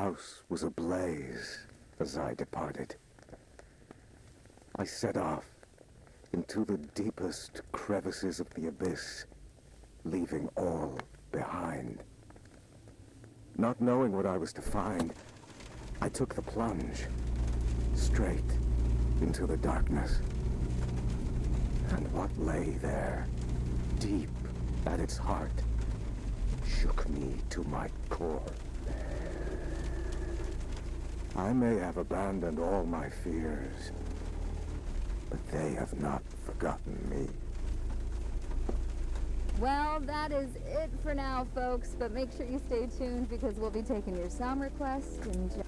house was ablaze as I departed. I set off into the deepest crevices of the abyss, leaving all behind. Not knowing what I was to find, I took the plunge, straight into the darkness. And what lay there, deep at its heart, shook me to my core. I may have abandoned all my fears, but they have not forgotten me. Well, that is it for now, folks, but make sure you stay tuned because we'll be taking your sound requests and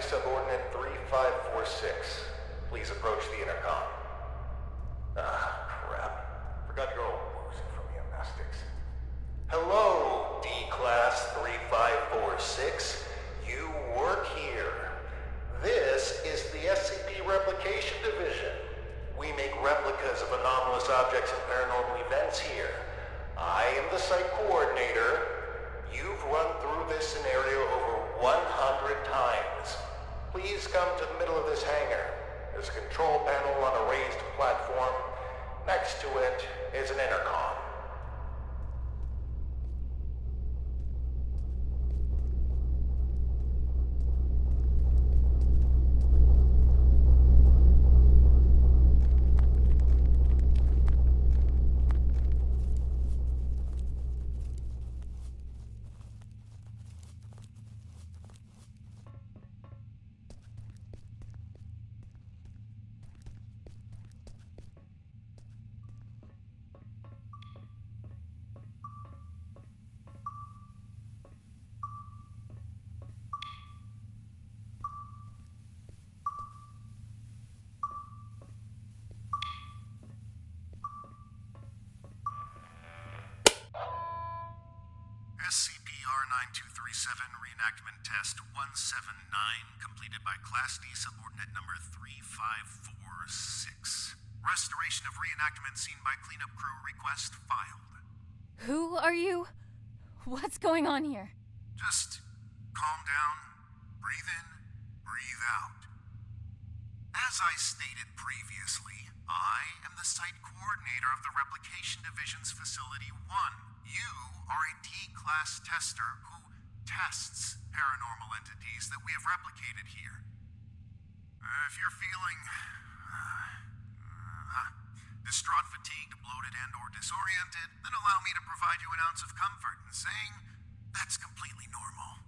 subordinate 3546. Please approach the intercom. Ah, crap. Forgot your old booze from the amnestics. Hello, D-Class 3546. You work here. This is the SCP Replication Division. We make replicas of anomalous objects and paranormal events here. I am the site coordinator. You've run through this scenario over 100 times. Please come to the middle of this hangar. There's a control panel on a raised platform. Next to it is an intercom. SCP-R9237 Reenactment Test 179, completed by Class D Subordinate Number 3546. Restoration of reenactment seen by cleanup crew request filed. Who are you? What's going on here? Just calm down, breathe in, breathe out. As I stated previously, I am the site coordinator of the Replication Division's Facility 1. You are a D-Class tester who tests paranormal entities that we have replicated here. If you're feeling distraught, fatigued, bloated, and or disoriented, then allow me to provide you an ounce of comfort in saying that's completely normal.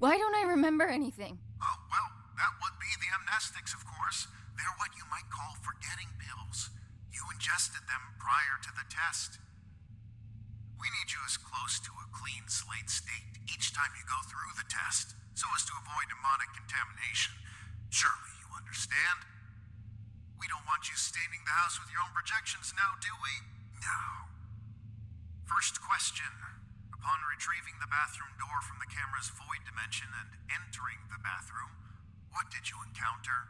Why don't I remember anything? Oh, well, that would be the amnestics, of course. They're what you might call forgetting pills. You ingested them prior to the test. We need you as close to a clean slate state each time you go through the test, so as to avoid demonic contamination. Surely you understand? We don't want you staining the house with your own projections now, do we? No. First question. Upon retrieving the bathroom door from the camera's void dimension and entering the bathroom, what did you encounter?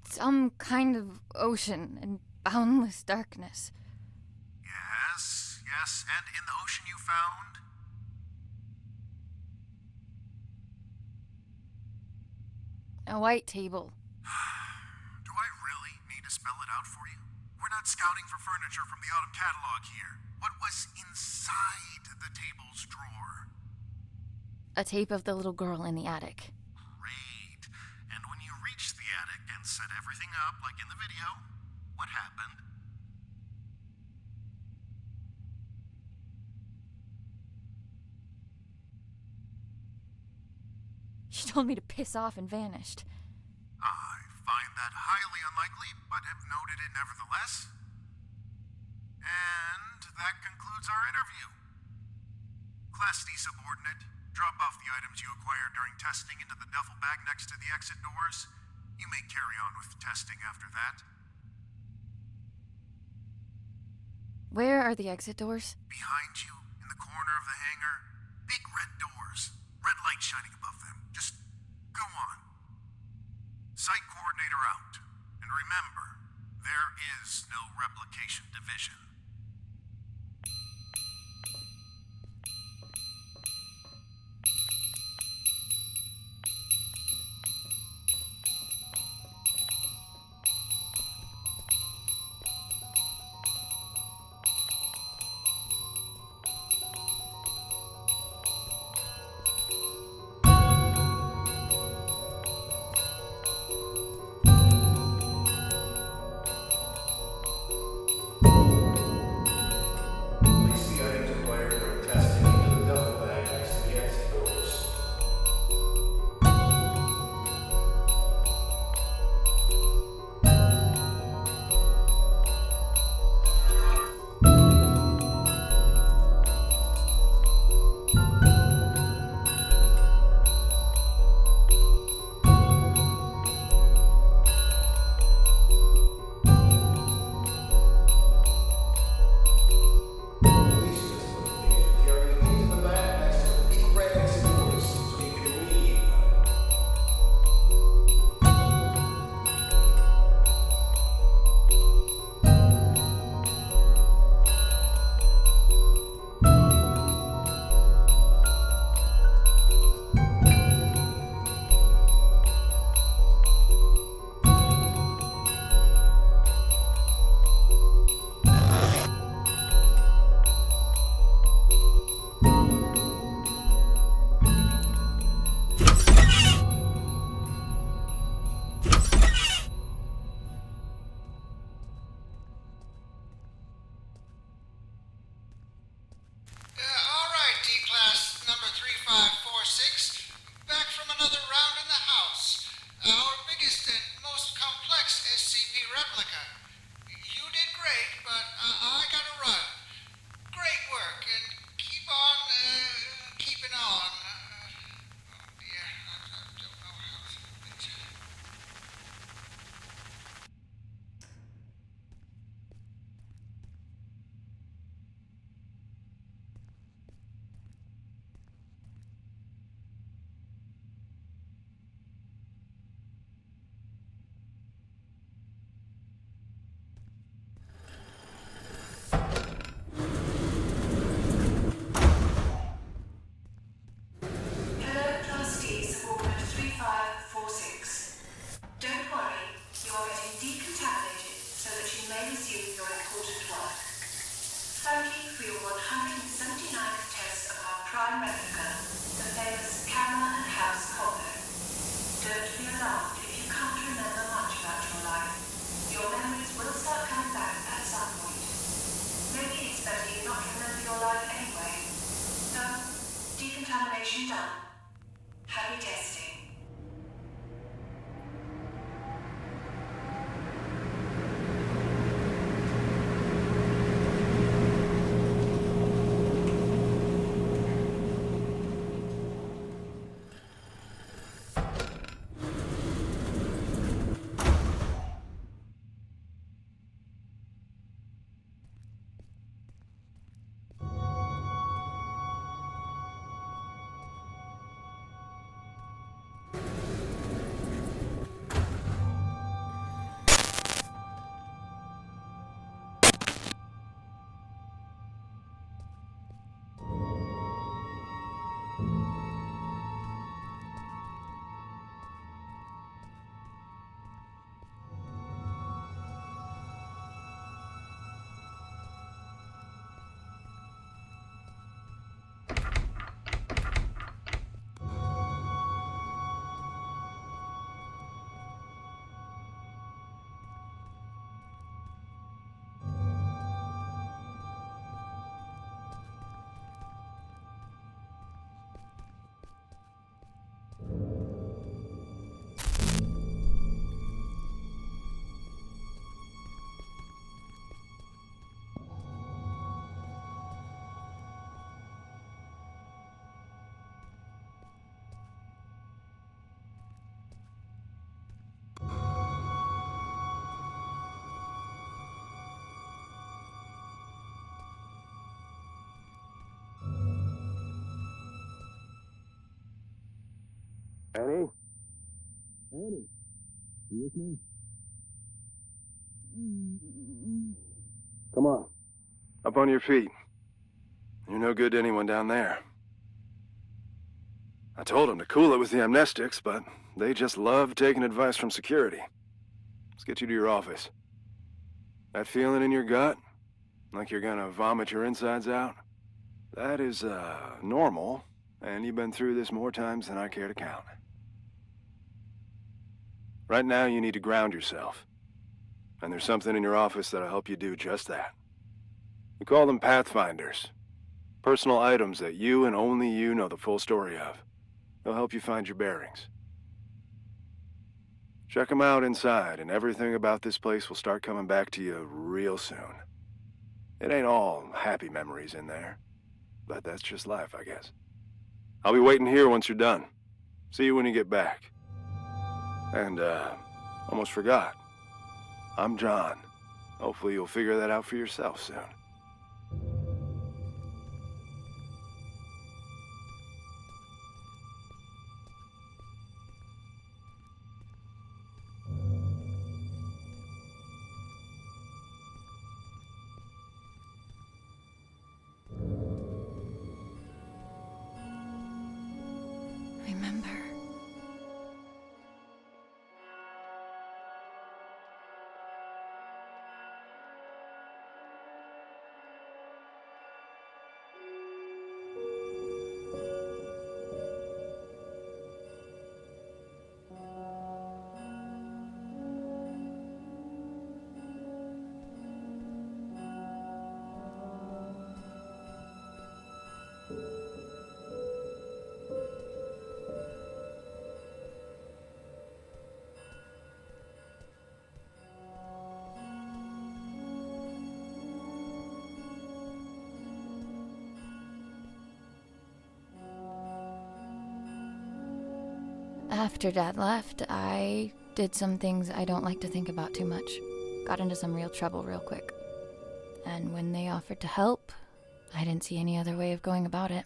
Some kind of ocean and boundless darkness. Yes, and in the ocean you found? A white table. Do I really need to spell it out for you? We're not scouting for furniture from the autumn catalog here. What was inside the table's drawer? A tape of the little girl in the attic. Great. And when you reached the attic and set everything up like in the video, what happened? She told me to piss off and vanished. I find that highly unlikely, but have noted it nevertheless. And that concludes our interview. Class D subordinate, drop off the items you acquired during testing into the duffel bag next to the exit doors. You may carry on with testing after that. Where are the exit doors? Behind you, in the corner of the hangar, big red doors, red light shining above them. Just go on. Site coordinator out. And remember, there is no replication division. yourself, if you can't remember much about your life, your memories will start coming back at some point. Maybe it's better you not remember your life anyway. So, decontamination done. Happy testing. Annie? Annie? You with me? Come on. Up on your feet. You're no good to anyone down there. I told them to cool it with the amnestics, but they just love taking advice from security. Let's get you to your office. That feeling in your gut? Like you're gonna vomit your insides out? That is, normal, and you've been through this more times than I care to count. Right now, you need to ground yourself. And there's something in your office that'll help you do just that. We call them Pathfinders. Personal items that you and only you know the full story of. They'll help you find your bearings. Check them out inside, and everything about this place will start coming back to you real soon. It ain't all happy memories in there, but that's just life, I guess. I'll be waiting here once you're done. See you when you get back. And, almost forgot. I'm John. Hopefully you'll figure that out for yourself soon. Remember. After Dad left, I did some things I don't like to think about too much. Got into some real trouble real quick. And when they offered to help, I didn't see any other way of going about it.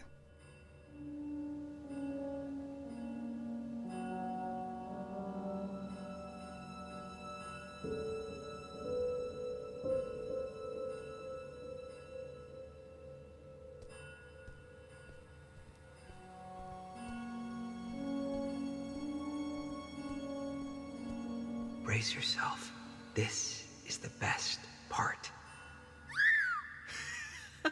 Brace yourself. This is the best part. The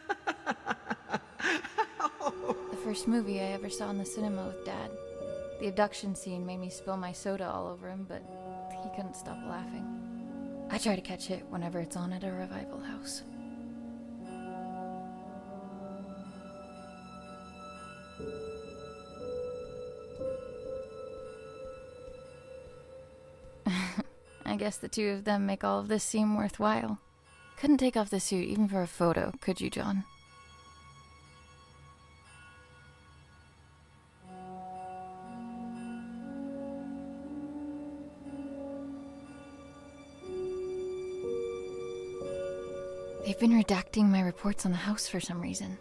first movie I ever saw in the cinema with Dad. The abduction scene made me spill my soda all over him, but he couldn't stop laughing. I try to catch it whenever it's on at a revival house. I guess the two of them make all of this seem worthwhile. Couldn't take off the suit even for a photo, could you, John? They've been redacting my reports on the house for some reason.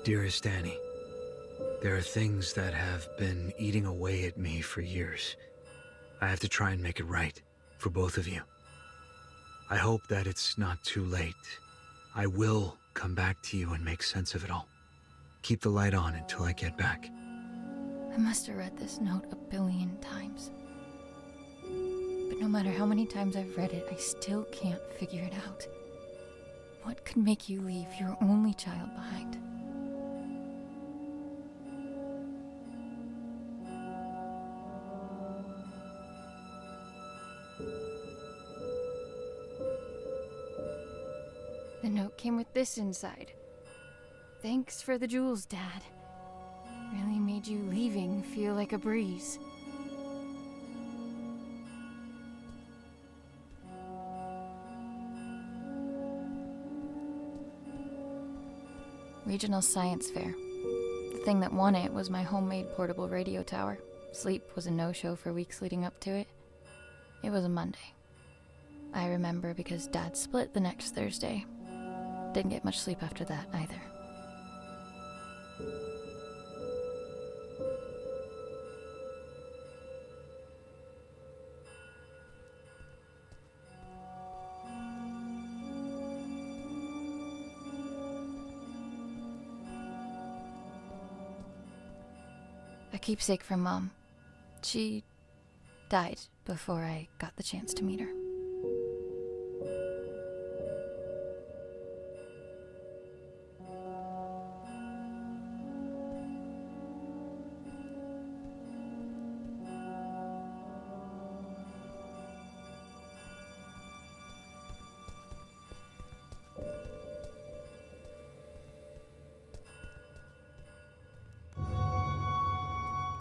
Dearest Annie, there are things that have been eating away at me for years. I have to try and make it right for both of you. I hope that it's not too late. I will come back to you and make sense of it all. Keep the light on until I get back. I must have read this note a billion times. But no matter how many times I've read it, I still can't figure it out. What could make you leave your only child behind? The note came with this inside. Thanks for the jewels, Dad. Really made you leaving feel like a breeze. Regional Science Fair. The thing that won it was my homemade portable radio tower. Sleep was a no-show for weeks leading up to it. It was a Monday. I remember because Dad split the next Thursday. Didn't get much sleep after that, either. A keepsake from Mom. She died before I got the chance to meet her.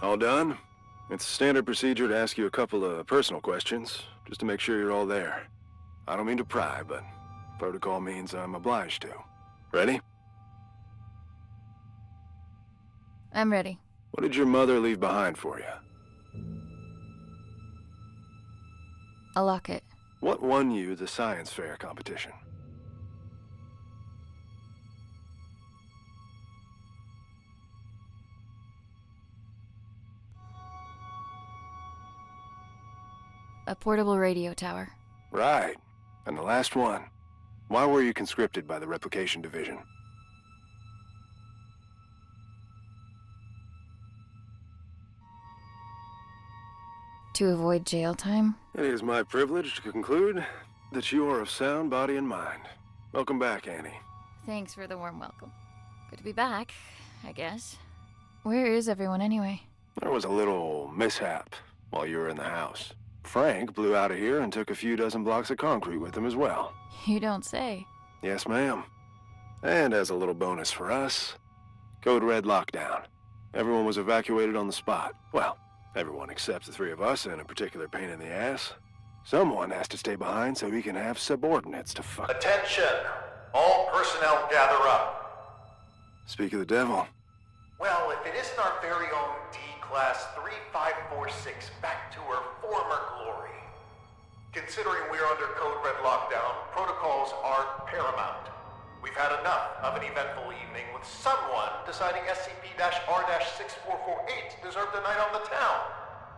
All done? It's standard procedure to ask you a couple of personal questions, just to make sure you're all there. I don't mean to pry, but protocol means I'm obliged to. Ready? I'm ready. What did your mother leave behind for you? A locket. What won you the science fair competition? A portable radio tower. Right. And the last one. Why were you conscripted by the Replication Division? To avoid jail time? It is my privilege to conclude that you are of sound body and mind. Welcome back, Annie. Thanks for the warm welcome. Good to be back, I guess. Where is everyone anyway? There was a little mishap while you were in the house. Frank blew out of here and took a few dozen blocks of concrete with him as well. You don't say. Yes, ma'am. And as a little bonus for us, Code Red lockdown. Everyone was evacuated on the spot. Well, everyone except the three of us and a particular pain in the ass. Someone has to stay behind so we can have subordinates to fuck. Attention! All personnel gather up. Speak of the devil. Well, if it isn't our very own D-Class 3546 back to her former glory. Considering we're under Code Red lockdown, protocols are paramount. We've had enough of an eventful evening with someone deciding SCP-R-6448 deserved a night on the town.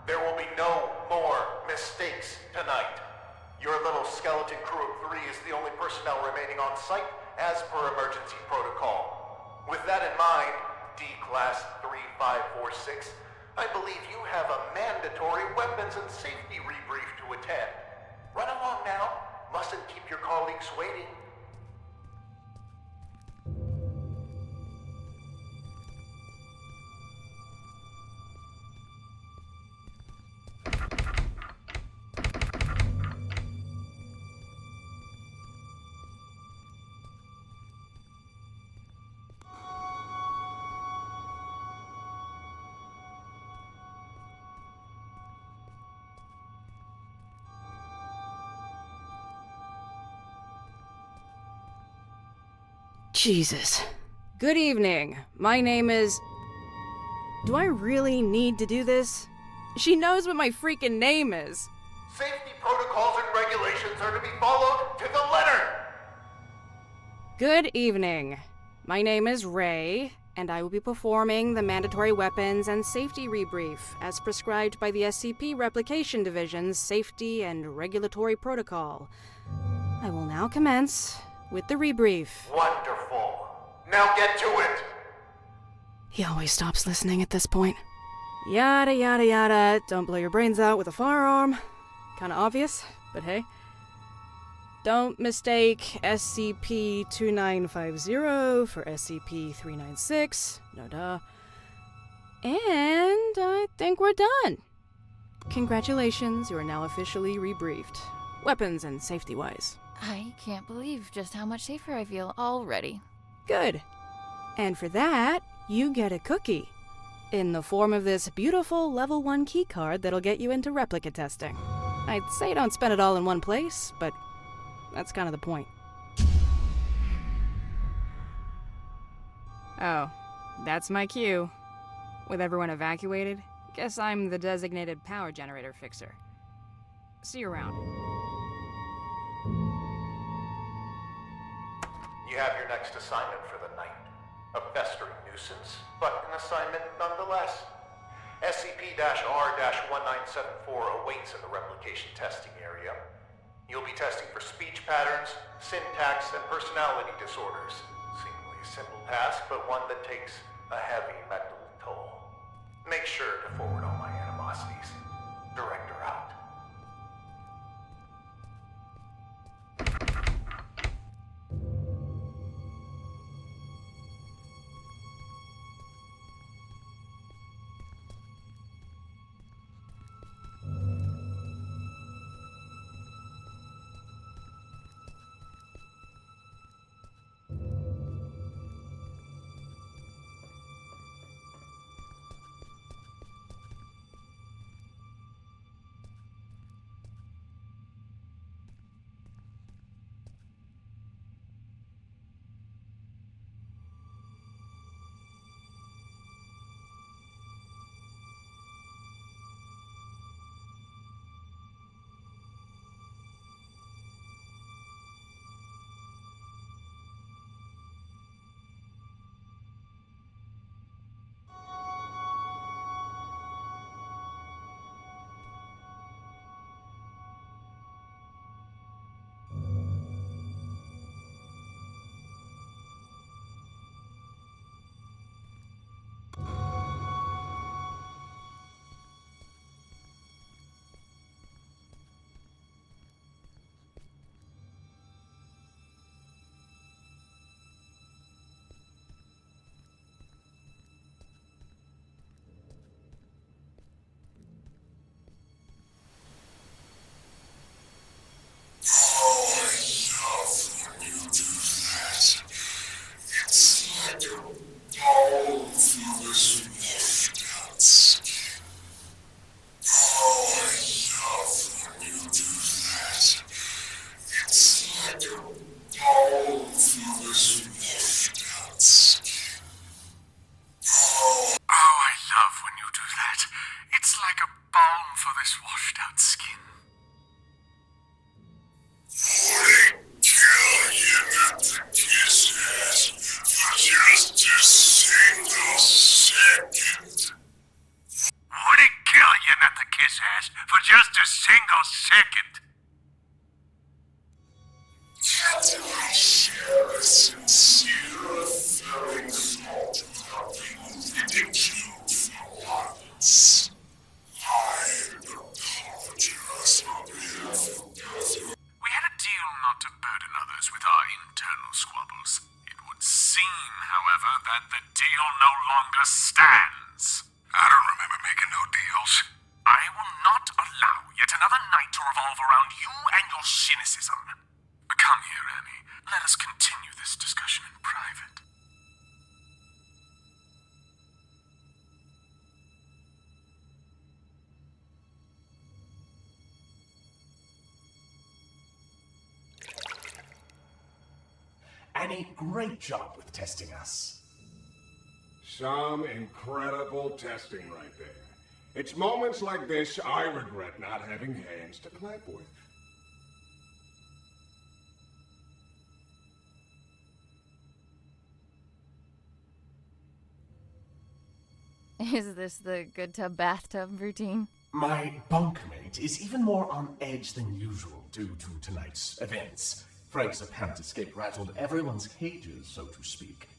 There will be no more mistakes tonight. Your little skeleton crew of 3 is the only personnel remaining on site as per emergency protocol. With that in mind, D-Class 3546, I believe you have a mandatory weapons and safety rebrief to attend. Run along now. Mustn't keep your colleagues waiting. Jesus. Good evening. My name is... Do I really need to do this? She knows what my freaking name is. Safety protocols and regulations are to be followed to the letter! Good evening. My name is Ray, and I will be performing the mandatory weapons and safety rebrief as prescribed by the SCP Replication Division's Safety and Regulatory Protocol. I will now commence with the rebrief. Wonderful. Now get to it! He always stops listening at this point. Yada yada yada, don't blow your brains out with a firearm. Kinda obvious, but hey. Don't mistake SCP-2950 for SCP-396, no duh. And I think we're done. Congratulations, you are now officially rebriefed. Weapons and safety-wise. I can't believe just how much safer I feel already. Good. And for that, you get a cookie. In the form of this beautiful level 1 keycard that'll get you into replica testing. I'd say don't spend it all in one place, but that's kind of the point. Oh, that's my cue. With everyone evacuated, guess I'm the designated power generator fixer. See you around. You have your next assignment for the night. A festering nuisance, but an assignment nonetheless. SCP-R-1974 awaits in the replication testing area. You'll be testing for speech patterns, syntax, and personality disorders. Seemingly a simple task, but one that takes a heavy mental toll. Make sure to forward all my animosities. Director out. this washed out skin. Would it kill you not to kiss ass for just a single second? Captain, I share a sincere feelings of having you for once. I apologize on behalf of Catherine. We had a deal not to burden others with our internal squabbles. It would seem, however, that the deal no longer stands. I don't remember making no deals. I will not allow yet another night to revolve around you and your cynicism. Come here, Annie. Let us continue this discussion in private. Annie, great job with testing us. Some incredible testing right there. It's moments like this I regret not having hands to clap with. Is this the good tub bathtub routine? My bunkmate is even more on edge than usual due to tonight's events. Frank's apparent escape rattled everyone's cages, so to speak.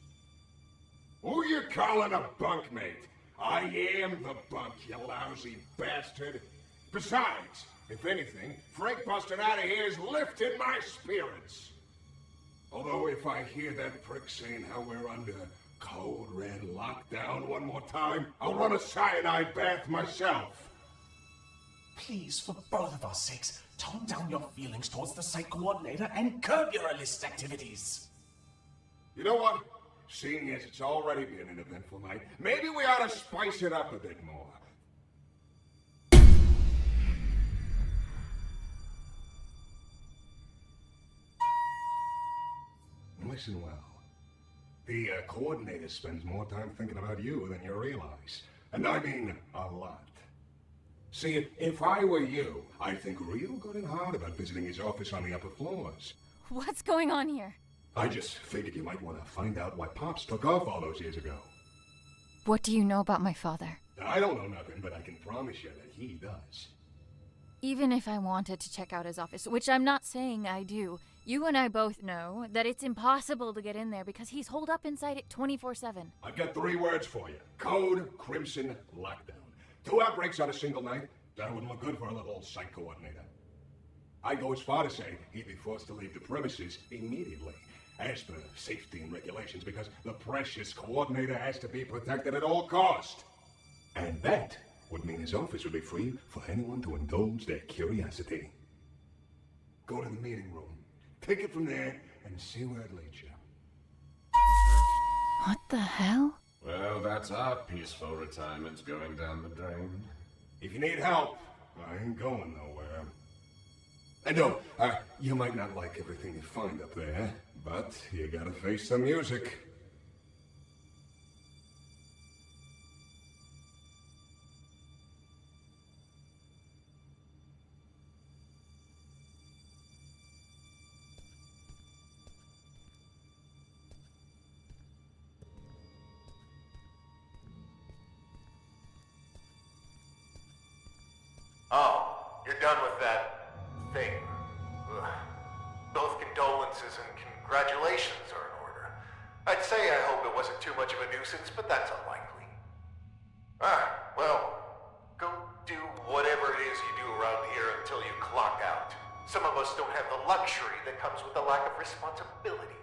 Who you calling a bunkmate? I am the bunk, you lousy bastard. Besides, if anything, Frank busting out of here has lifted my spirits. Although if I hear that prick saying how we're under code red lockdown one more time, I'll run a cyanide bath myself. Please, for both of our sakes, tone down your feelings towards the site coordinator and curb your illicit activities. You know what? Seeing as it's already been an eventful night, maybe we ought to spice it up a bit more. Listen well. The coordinator spends more time thinking about you than you realize. And I mean a lot. See, if I were you, I'd think real good and hard about visiting his office on the upper floors. What's going on here? I just figured you might want to find out why Pops took off all those years ago. What do you know about my father? I don't know nothing, but I can promise you that he does. Even if I wanted to check out his office, which I'm not saying I do, you and I both know that it's impossible to get in there because he's holed up inside it 24/7. I've got 3 words for you. Code Crimson Lockdown. 2 outbreaks on a single night? That wouldn't look good for a little site coordinator. I'd go as far to say he'd be forced to leave the premises immediately, as per safety and regulations, because the precious coordinator has to be protected at all costs. And that would mean his office would be free for anyone to indulge their curiosity. Go to the meeting room, take it from there, and see where it leads you. What the hell? Well, that's our peaceful retirement going down the drain. If you need help, I ain't going nowhere. And no, you might not like everything you find up there, but you gotta face the music. Oh, you're done with that thing. Ugh. Both condolences and congratulations are in order. I'd say I hope it wasn't too much of a nuisance, but that's unlikely. Well, go do whatever it is you do around here until you clock out. Some of us don't have the luxury that comes with the lack of responsibility.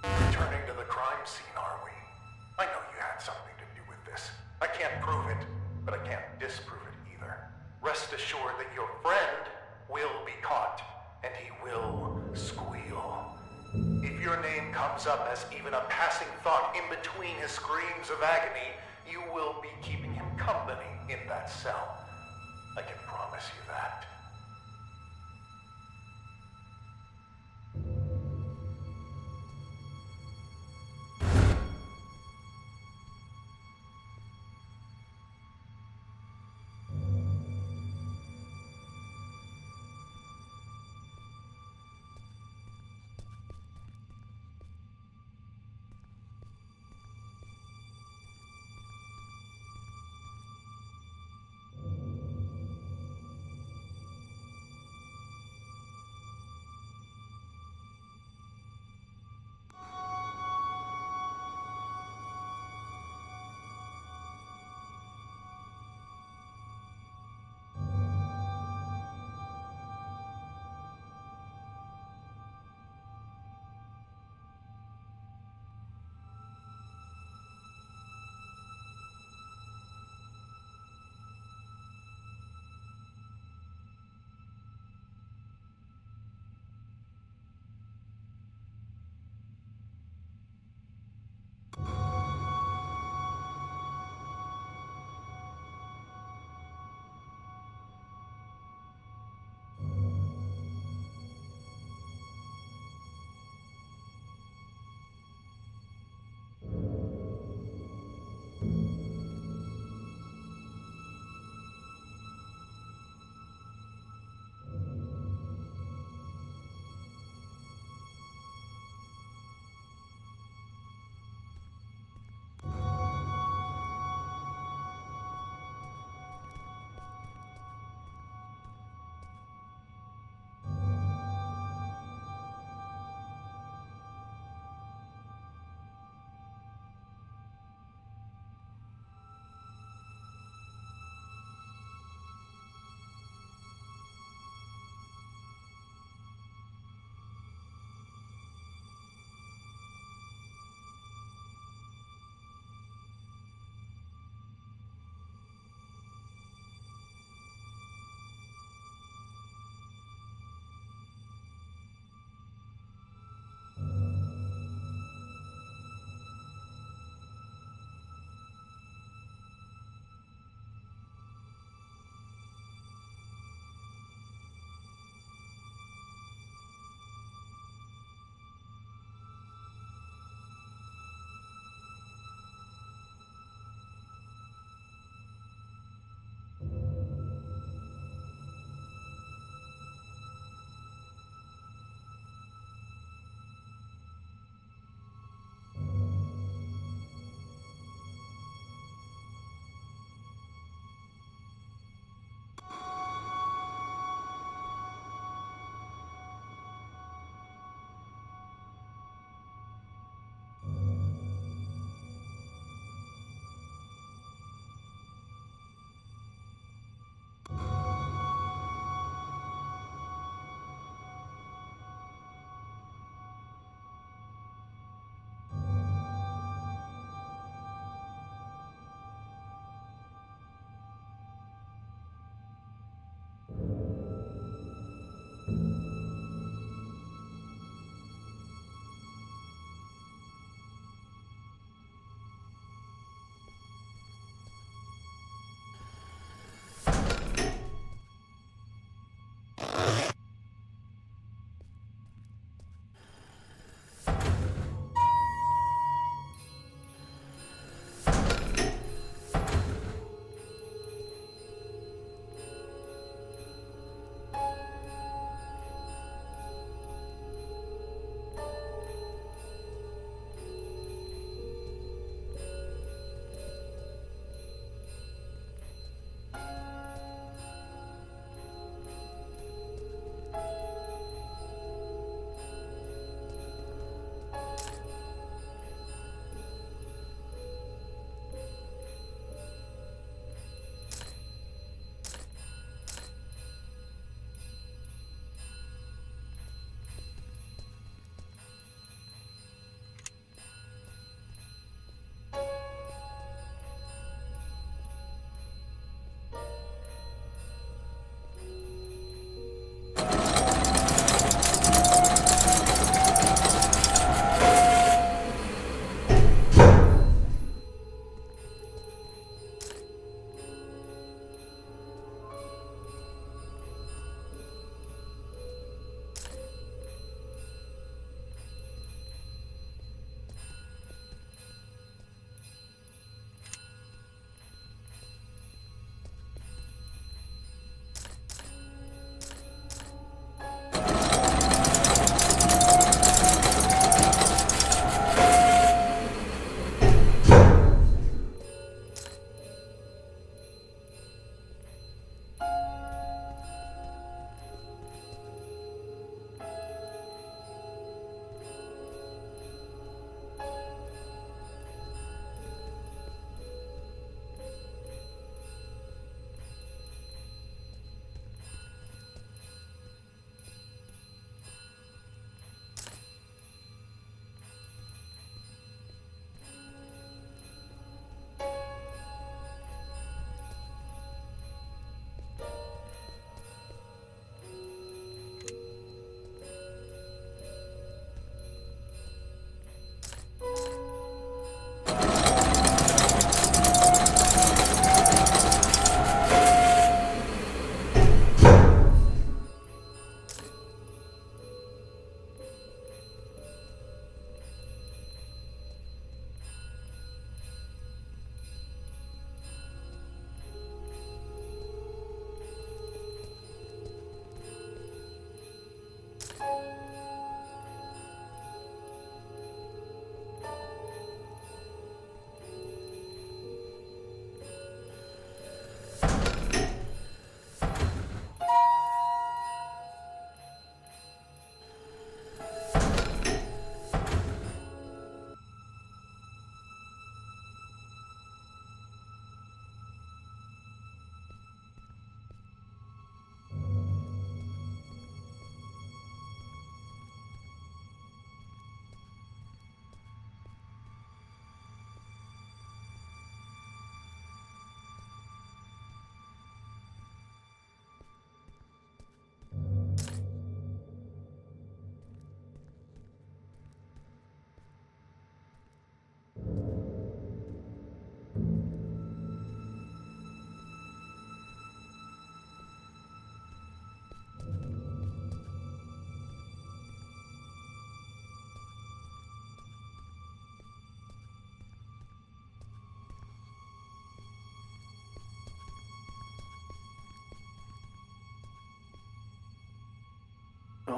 Returning to the crime scene, are we? I know you had something to do with this. I can't prove it, but I can't disprove it either. Rest assured that your friend will be caught, and he will squeal. If your name comes up as even a passing thought in between his screams of agony, you will be keeping him company in that cell. I can promise you that.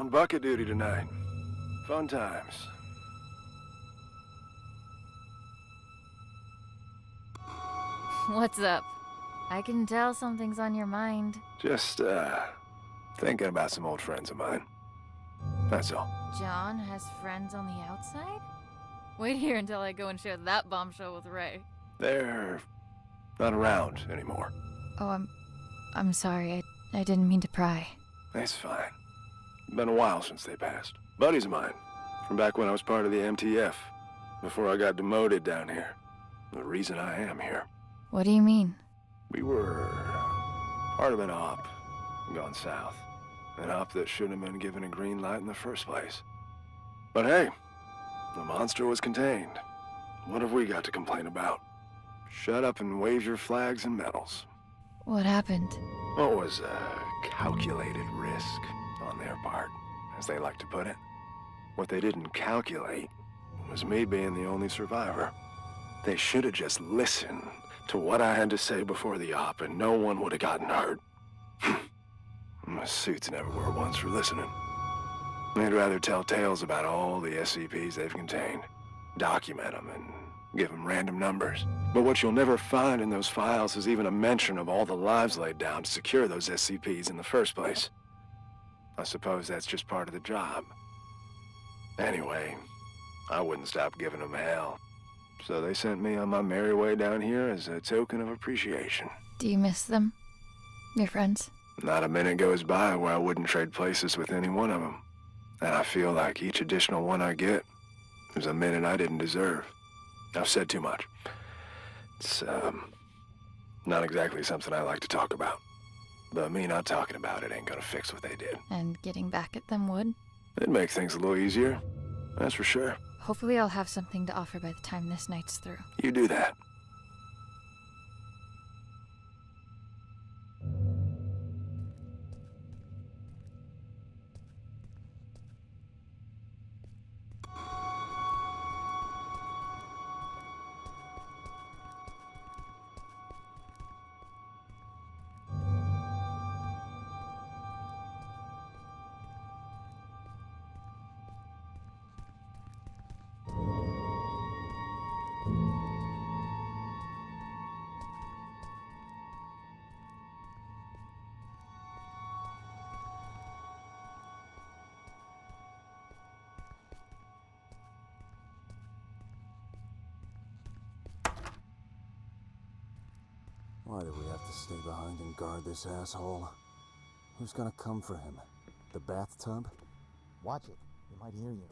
On bucket duty tonight. Fun times. What's up? I can tell something's on your mind. Just, thinking about some old friends of mine. That's all. John has friends on the outside? Wait here until I go and share that bombshell with Ray. They're not around anymore. Oh, I'm sorry. I didn't mean to pry. It's fine. Been a while since they passed. Buddies of mine, from back when I was part of the MTF, before I got demoted down here. The reason I am here. What do you mean? We were part of an op gone south. An op that shouldn't have been given a green light in the first place. But hey, the monster was contained. What have we got to complain about? Shut up and wave your flags and medals. What happened? What was a calculated risk on their part, as they like to put it. What they didn't calculate was me being the only survivor. They should have just listened to what I had to say before the op, and no one would have gotten hurt. My suits never were ones for listening. They'd rather tell tales about all the SCPs they've contained, document them, and give them random numbers. But what you'll never find in those files is even a mention of all the lives laid down to secure those SCPs in the first place. I suppose that's just part of the job. Anyway, I wouldn't stop giving them hell. So they sent me on my merry way down here as a token of appreciation. Do you miss them? Your friends? Not a minute goes by where I wouldn't trade places with any one of them. And I feel like each additional one I get is a minute I didn't deserve. I've said too much. It's, not exactly something I like to talk about. But me not talking about it ain't gonna fix what they did. And getting back at them would? It'd make things a little easier, that's for sure. Hopefully I'll have something to offer by the time this night's through. You do that. Why do we have to stay behind and guard this asshole? Who's gonna come for him? The bathtub? Watch it. He might hear you.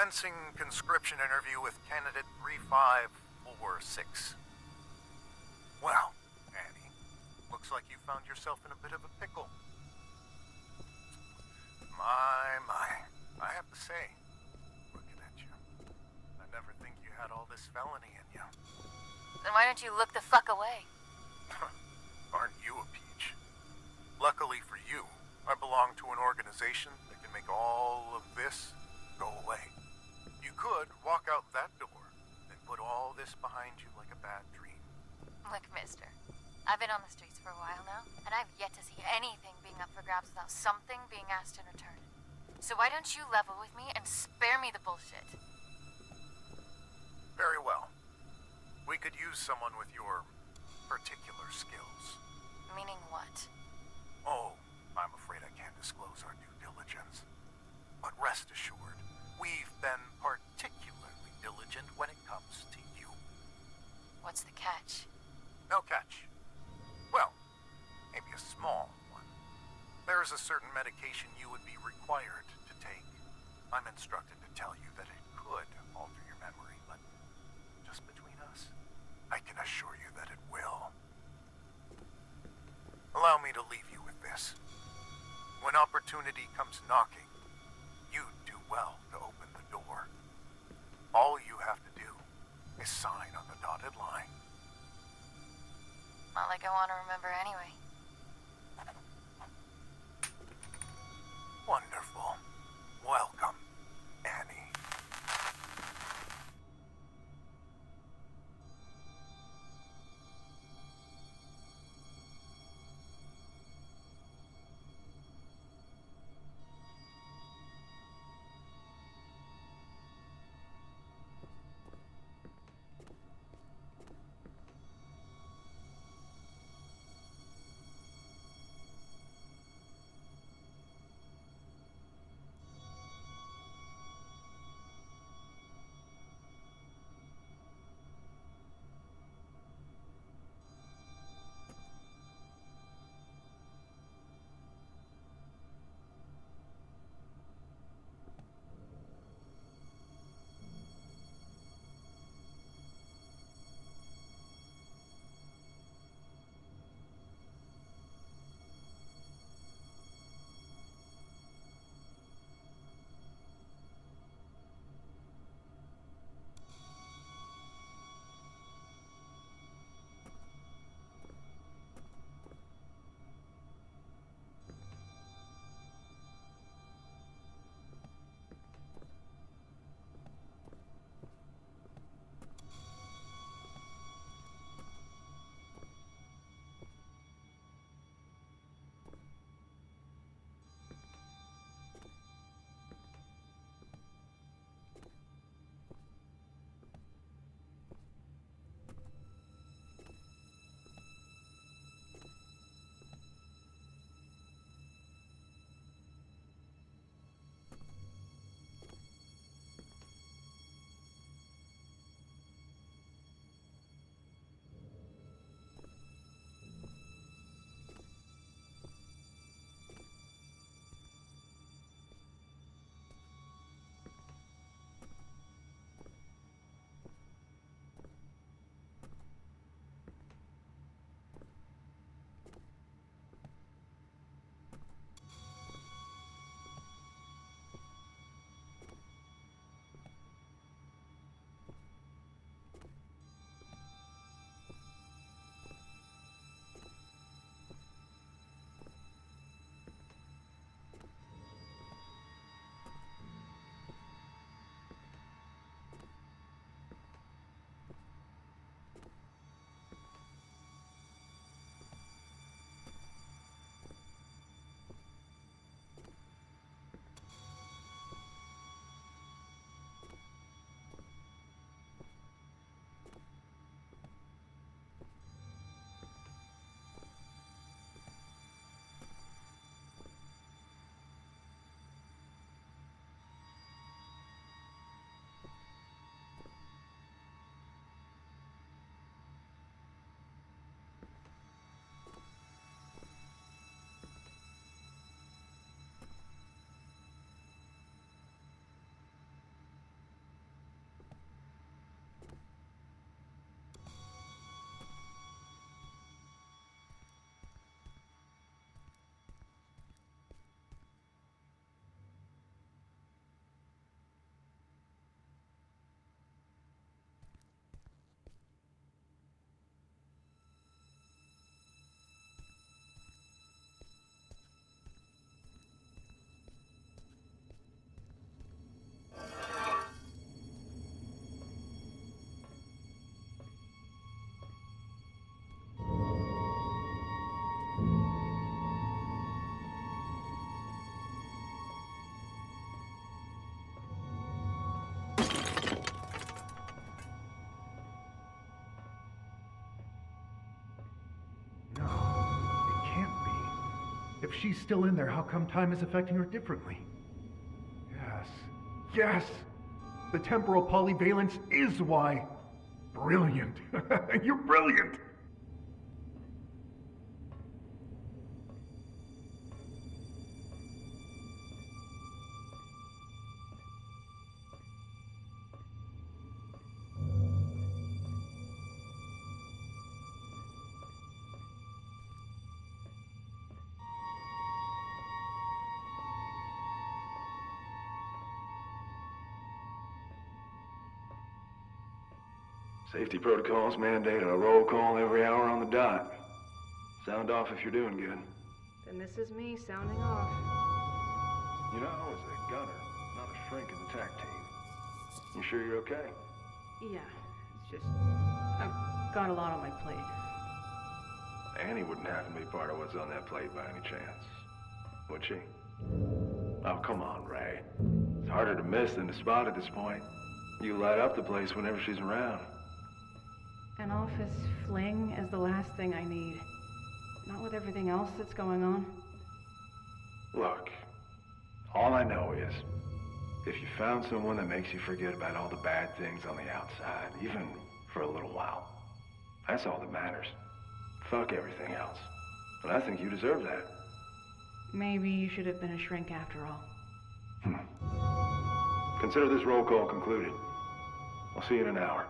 Commencing conscription interview with candidate 3546. Well, Annie, looks like you found yourself in a bit of a pickle. My. I have to say, looking at you, I never think you had all this felony in you. Then why don't you look the fuck away? Aren't you a peach? Luckily for you, I belong to an organization that can make all of this go away. You could walk out that door and put all this behind you like a bad dream. Look, mister, I've been on the streets for a while now, and I've yet to see anything being up for grabs without something being asked in return. So why don't you level with me and spare me the bullshit? Very well. We could use someone with your particular skills. Meaning what? Oh, I'm afraid I can't disclose our due diligence. But rest assured, we've been particularly diligent when it comes to you. What's the catch? No catch. Well, maybe a small one. There is a certain medication you would be required to take. I'm instructed to tell you that it could alter your memory, but just between us, I can assure you that it will. Allow me to leave you with this. When opportunity comes knocking, you do well to open the door. All you have to do is sign on the dotted line. Not like I want to remember anyway. Wonderful. Welcome, Annie. If she's still in there, how come time is affecting her differently? Yes. Yes! The temporal polyvalence is why. Brilliant. You're brilliant! Safety protocols mandate a roll call every hour on the dot. Sound off if you're doing good. Then this is me sounding off. You know, I was a gunner, not a shrink in the TAC team. You sure you're okay? Yeah, it's just... I've got a lot on my plate. Annie wouldn't happen to be part of what's on that plate by any chance, would she? Oh, come on, Ray. It's harder to miss than to spot at this point. You light up the place whenever she's around. An office fling is the last thing I need. Not with everything else that's going on. Look, all I know is, if you found someone that makes you forget about all the bad things on the outside, even for a little while, that's all that matters. Fuck everything else. And I think you deserve that. Maybe you should have been a shrink after all. Consider this roll call concluded. I'll see you in an hour.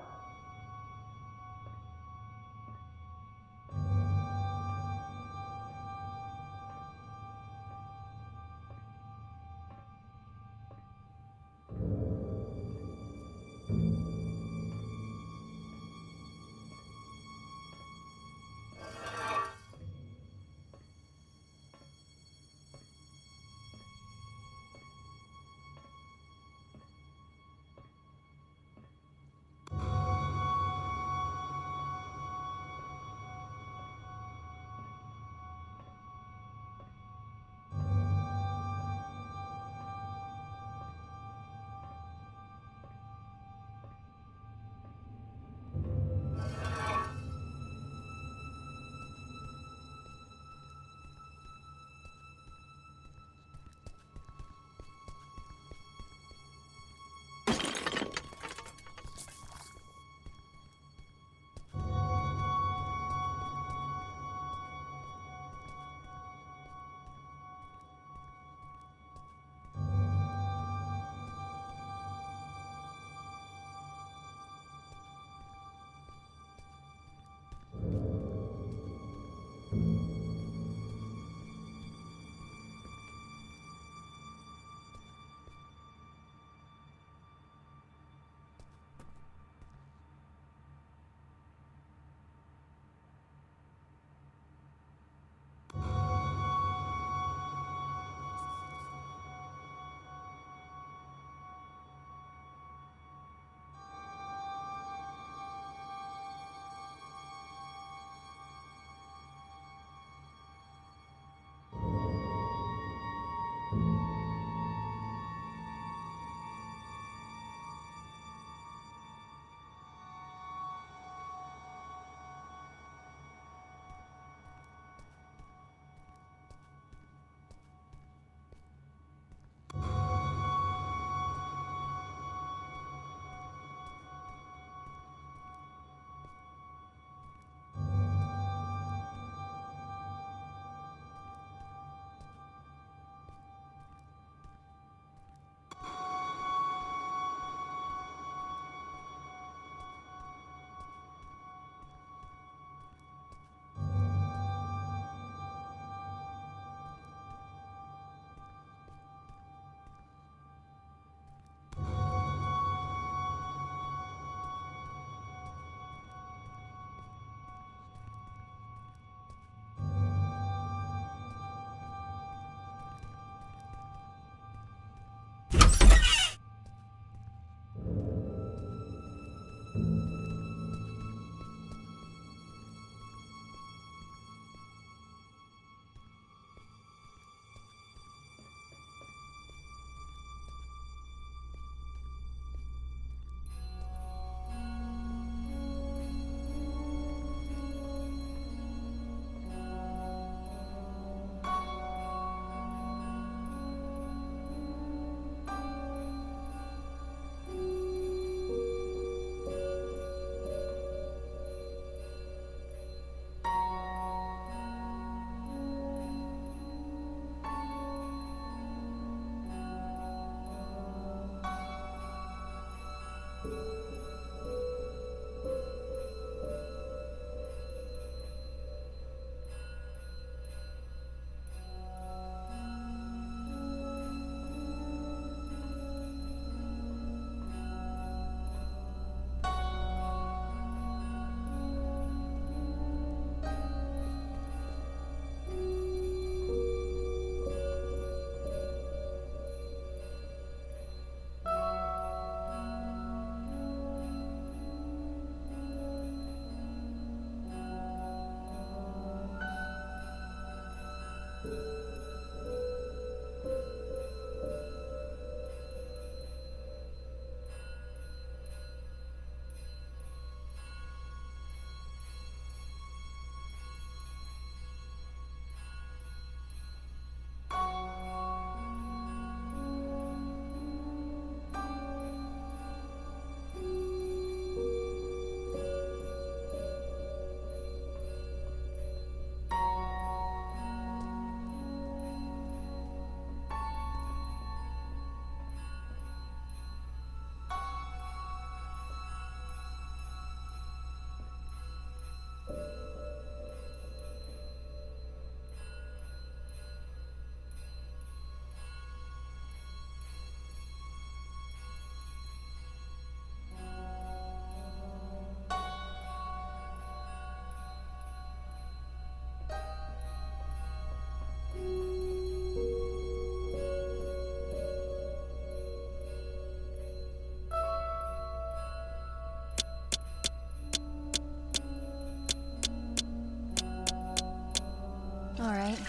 All right.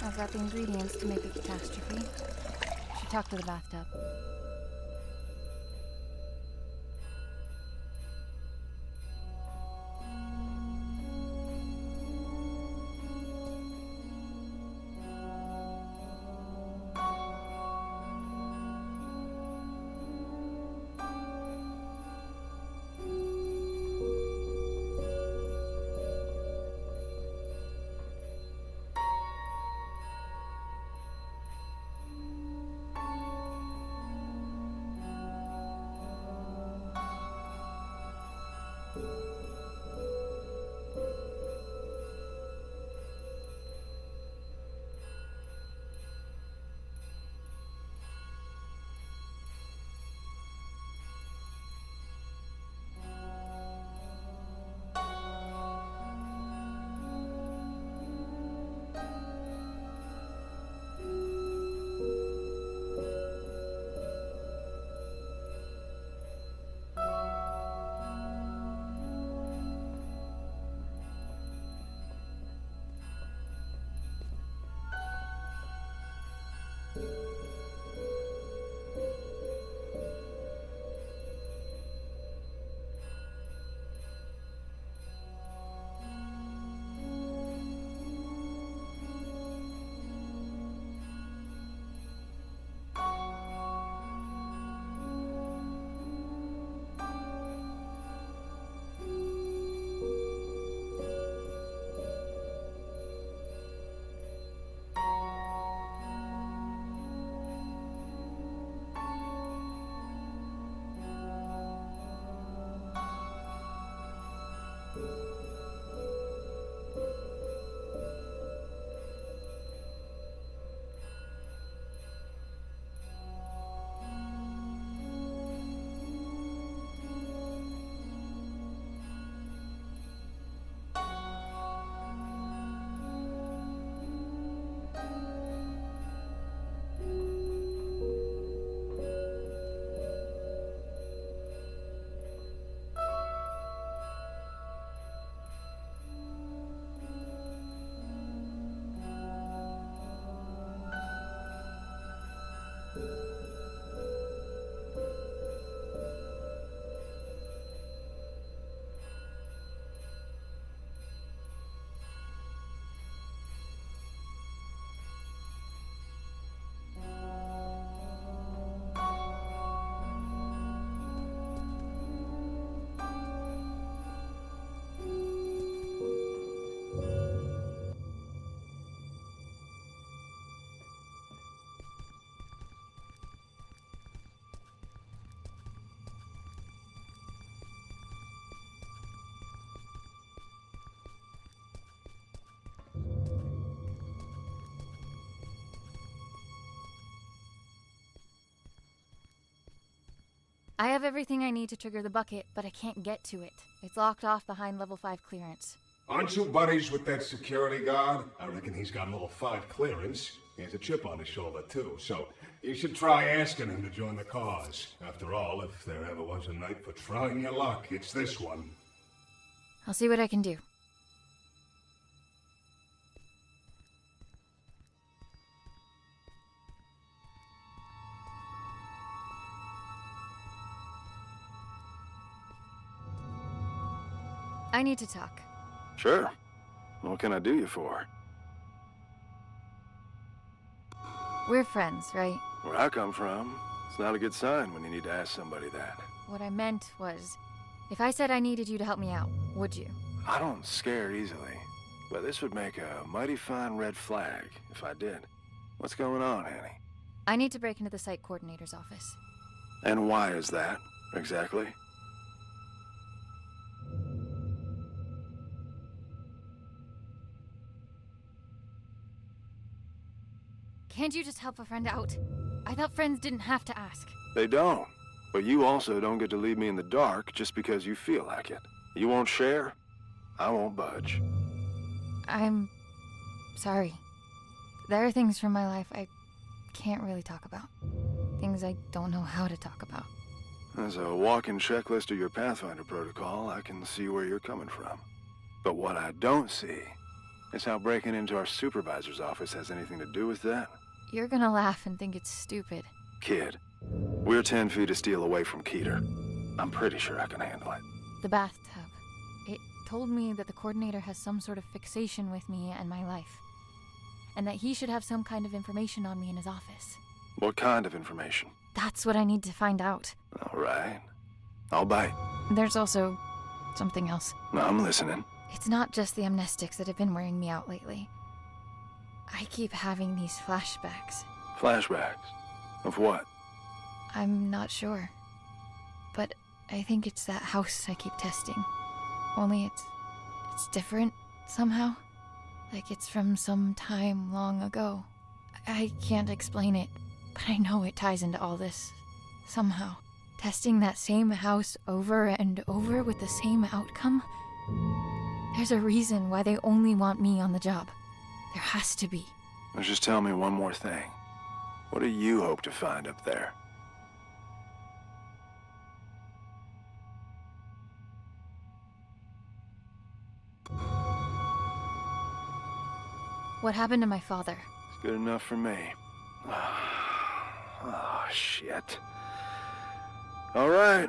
I've got the ingredients to make a catastrophe. Should talk to the bathtub. I have everything I need to trigger the bucket, but I can't get to it. It's locked off behind level 5 clearance. Aren't you buddies with that security guard? I reckon he's got level 5 clearance. He has a chip on his shoulder, too, so you should try asking him to join the cause. After all, if there ever was a night for trying your luck, it's this one. I'll see what I can do. I need to talk. Sure. What can I do you for? We're friends, right? Where I come from, it's not a good sign when you need to ask somebody that. What I meant was, if I said I needed you to help me out, would you? I don't scare easily, but this would make a mighty fine red flag if I did. What's going on, Annie? I need to break into the site coordinator's office. And why is that, exactly? Can't you just help a friend out? I thought friends didn't have to ask. They don't. But you also don't get to leave me in the dark just because you feel like it. You won't share? I won't budge. I'm sorry. There are things from my life I can't really talk about. Things I don't know how to talk about. As a walking checklist of your Pathfinder protocol, I can see where you're coming from. But what I don't see Is how breaking into our supervisor's office has anything to do with that? You're gonna laugh and think it's stupid. Kid, we're 10 feet of steel away from Keter. I'm pretty sure I can handle it. The bathtub. It told me that the coordinator has some sort of fixation with me and my life. And that he should have some kind of information on me in his office. What kind of information? That's what I need to find out. All right. I'll bite. There's also something else. I'm listening. It's not just the amnestics that have been wearing me out lately. I keep having these flashbacks. Flashbacks? Of what? I'm not sure. But I think it's that house I keep testing. Only it's different somehow. Like it's from some time long ago. I can't explain it, but I know it ties into all this. Somehow. Testing that same house over and over with the same outcome? There's a reason why they only want me on the job. There has to be. Now just tell me one more thing. What do you hope to find up there? What happened to my father? It's good enough for me. Oh, shit. All right.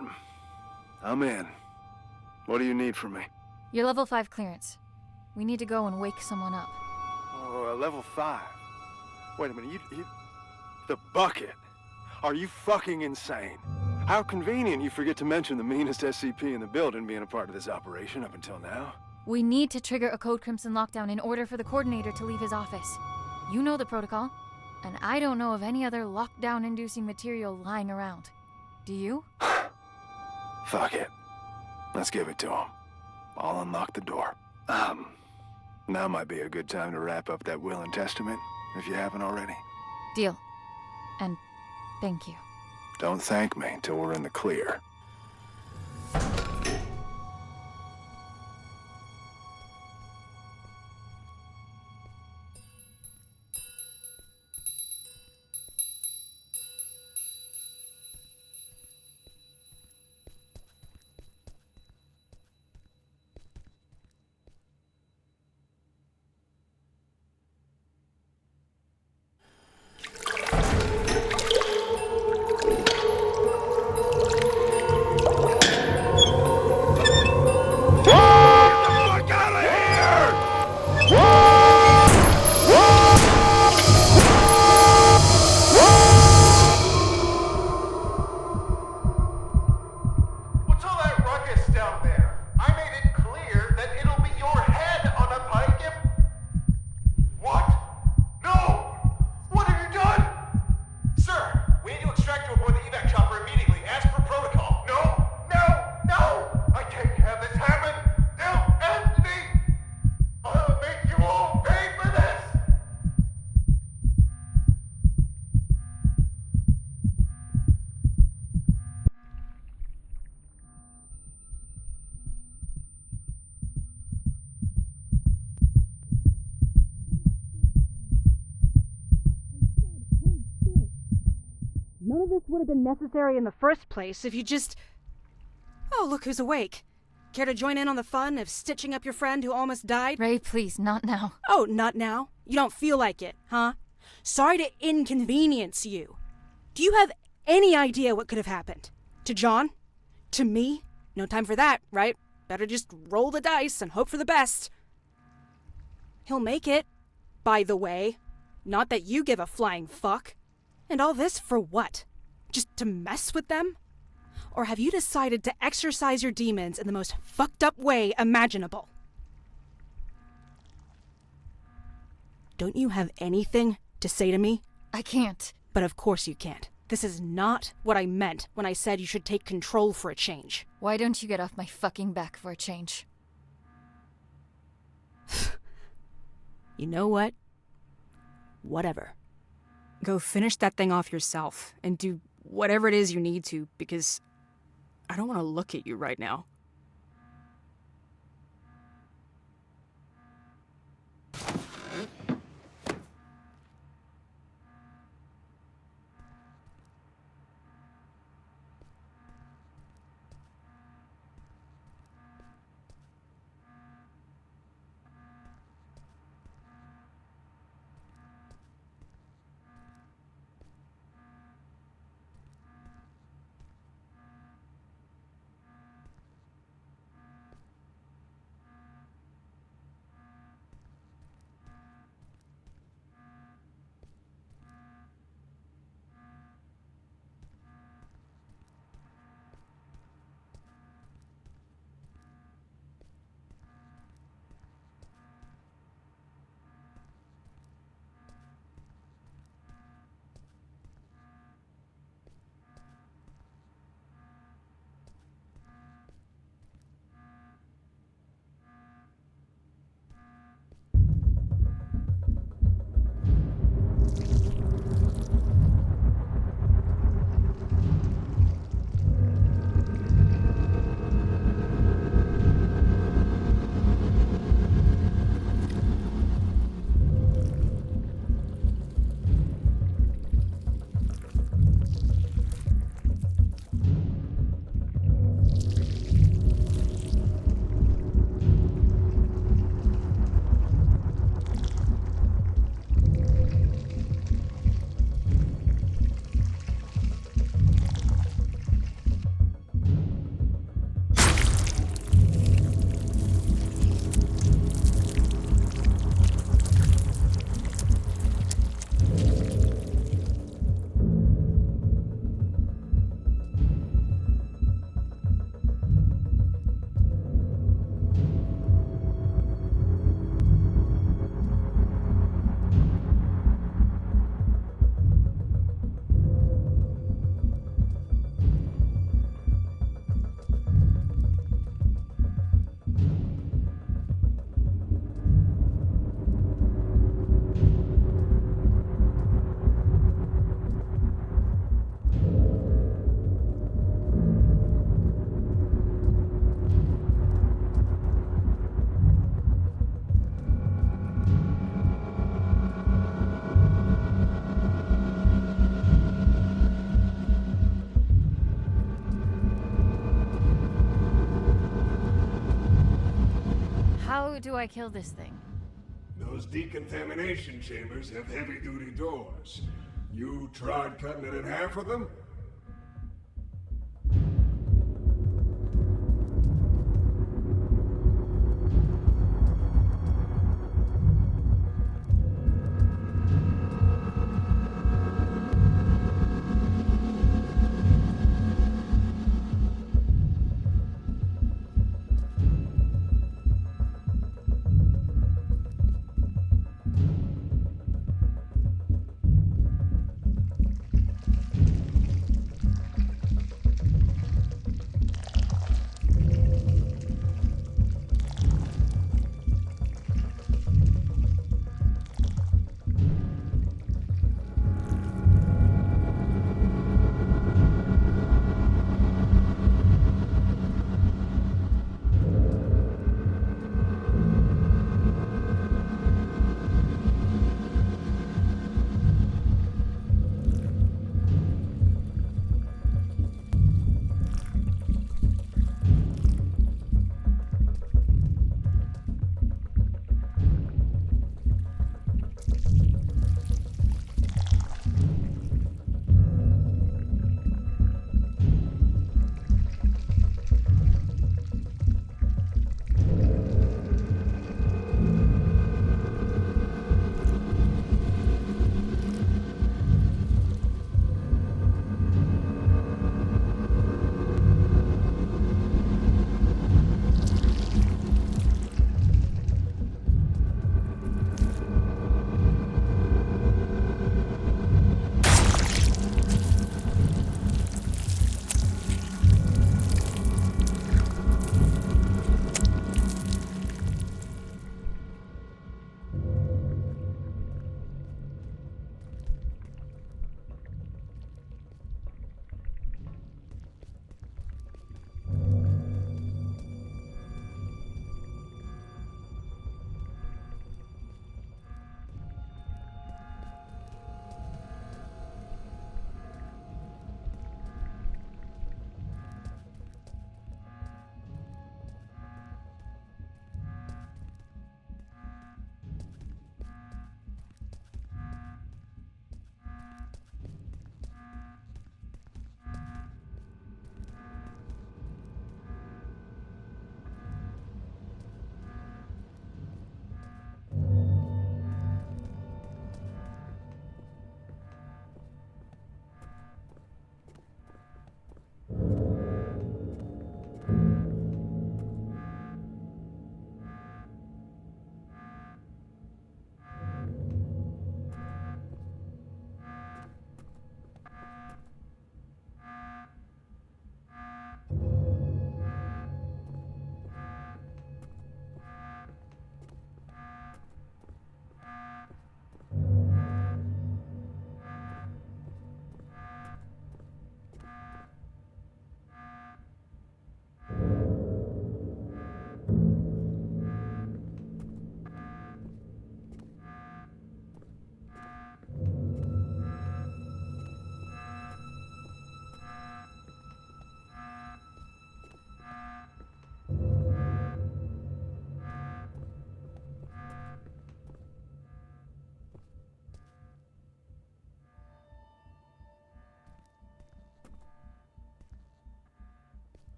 I'm in. What do you need from me? Your level 5 clearance. We need to go and wake someone up. Oh, a level 5. Wait a minute, you... The bucket? Are you fucking insane? How convenient you forget to mention the meanest SCP in the building being a part of this operation up until now. We need to trigger a Code Crimson lockdown in order for the coordinator to leave his office. You know the protocol, and I don't know of any other lockdown-inducing material lying around. Do you? Fuck it. Let's give it to him. I'll unlock the door. Now might be a good time to wrap up that will and testament, if you haven't already. Deal. And thank you. Don't thank me until we're in the clear. None of this would have been necessary in the first place if you just... Oh, look who's awake. Care to join in on the fun of stitching up your friend who almost died? Ray, please, not now. Oh, not now? You don't feel like it, huh? Sorry to inconvenience you. Do you have any idea what could have happened? To John? To me? No time for that, right? Better just roll the dice and hope for the best. He'll make it, by the way. Not that you give a flying fuck. And all this for what? Just to mess with them? Or have you decided to exercise your demons in the most fucked up way imaginable? Don't you have anything to say to me? I can't. But of course you can't. This is not what I meant when I said you should take control for a change. Why don't you get off my fucking back for a change? You know what? Whatever. Go finish that thing off yourself and do whatever it is you need to, because I don't want to look at you right now. do I kill this thing? Those decontamination chambers have heavy-duty doors. You tried cutting it in half with them?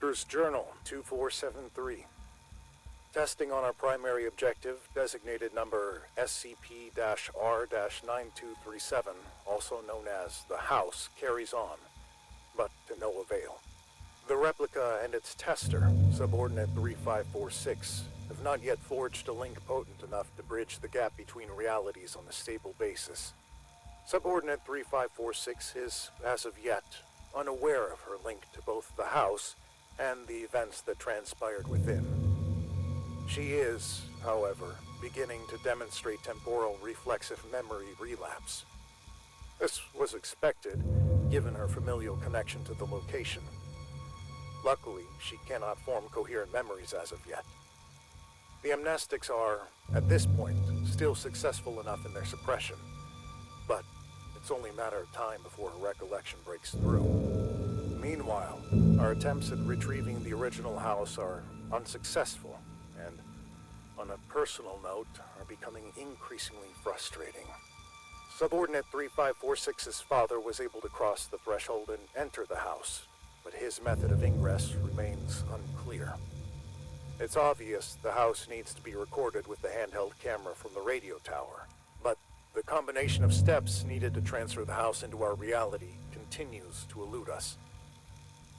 Workers' Journal 2473. Testing on our primary objective, designated number SCP-R-9237, also known as the House, carries on, but to no avail. The replica and its tester, Subordinate 3546, have not yet forged a link potent enough to bridge the gap between realities on a stable basis. Subordinate 3546 is, as of yet, unaware of her link to both the House and the events that transpired within. She is, however, beginning to demonstrate temporal reflexive memory relapse. This was expected, given her familial connection to the location. Luckily, she cannot form coherent memories as of yet. The amnestics are, at this point, still successful enough in their suppression, but it's only a matter of time before her recollection breaks through. Meanwhile, our attempts at retrieving the original house are unsuccessful, and, on a personal note, are becoming increasingly frustrating. Subordinate 3546's father was able to cross the threshold and enter the house, but his method of ingress remains unclear. It's obvious the house needs to be recorded with the handheld camera from the radio tower, but the combination of steps needed to transfer the house into our reality continues to elude us.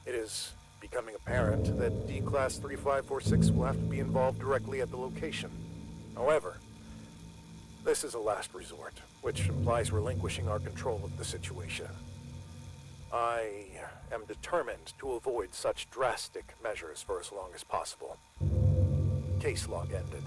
It is becoming apparent that D-Class 3546 will have to be involved directly at the location. However, this is a last resort, which implies relinquishing our control of the situation. I am determined to avoid such drastic measures for as long as possible. Case log ended.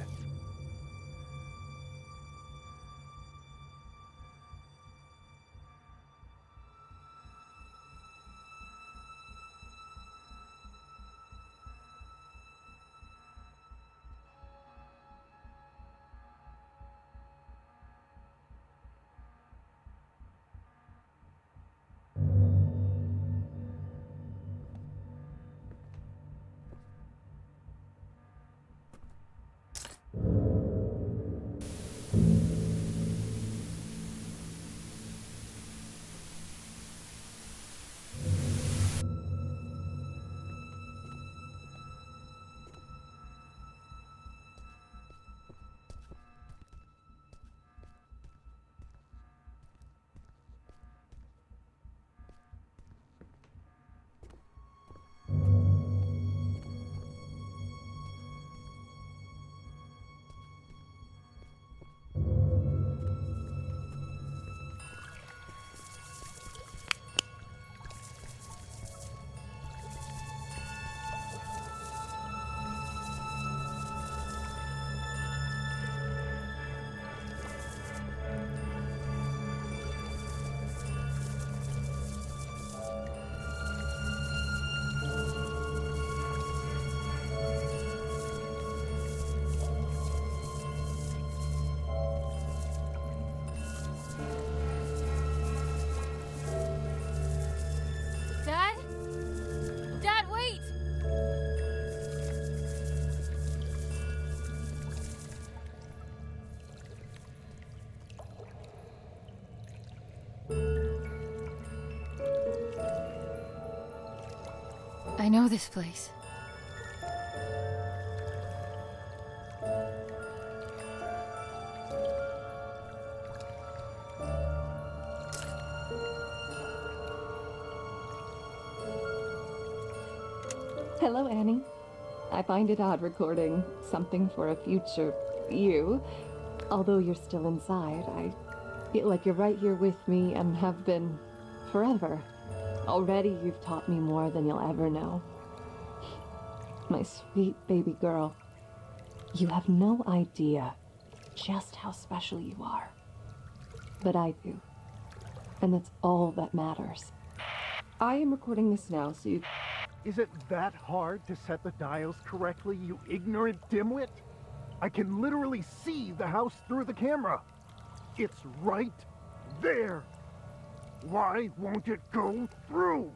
I know this place. Hello, Annie. I find it odd recording something for a future you. Although you're still inside, I feel like you're right here with me and have been forever. Already you've taught me more than you'll ever know. My sweet baby girl, you have no idea just how special you are. But I do. And that's all that matters. I am recording this now, so you... Is it that hard to set the dials correctly, you ignorant dimwit? I can literally see the house through the camera. It's right there. Why won't it go through?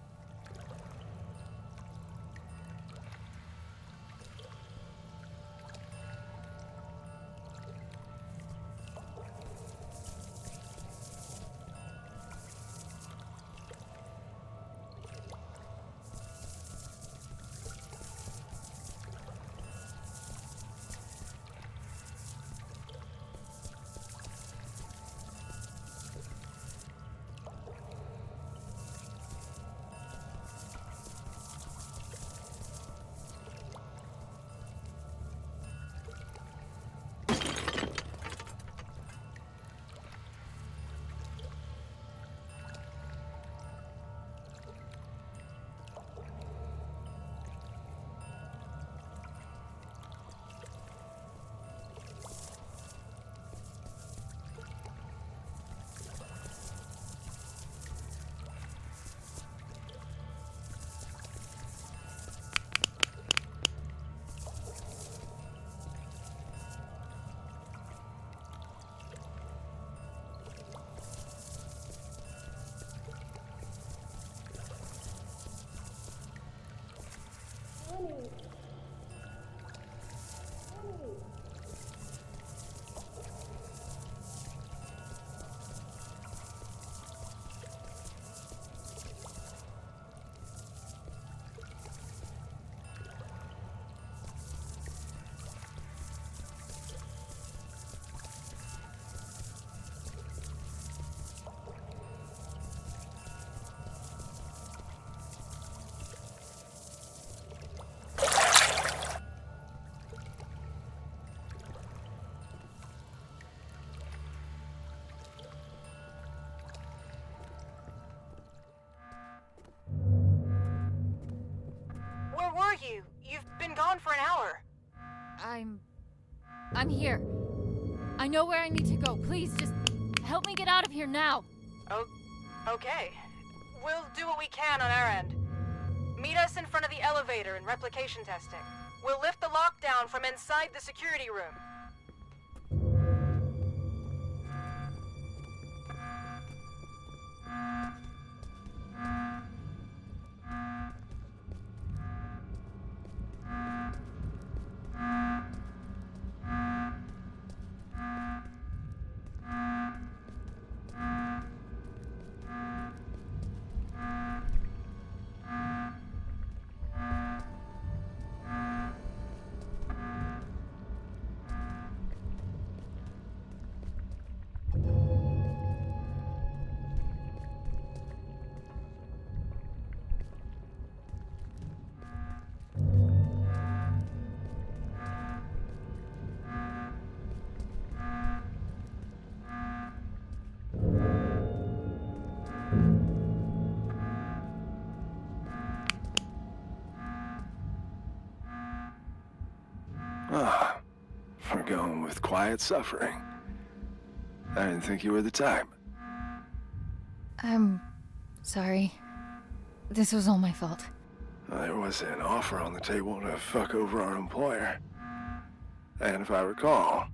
Where were you? You've been gone for an hour. I'm here. I know where I need to go. Please, just help me get out of here now. Oh, okay. We'll do what we can on our end. Meet us in front of the elevator in replication testing. We'll lift the lockdown from inside the security room. Ah, we're going with quiet suffering. I didn't think you were the type. I'm sorry. This was all my fault. There was an offer on the table to fuck over our employer. And if I recall,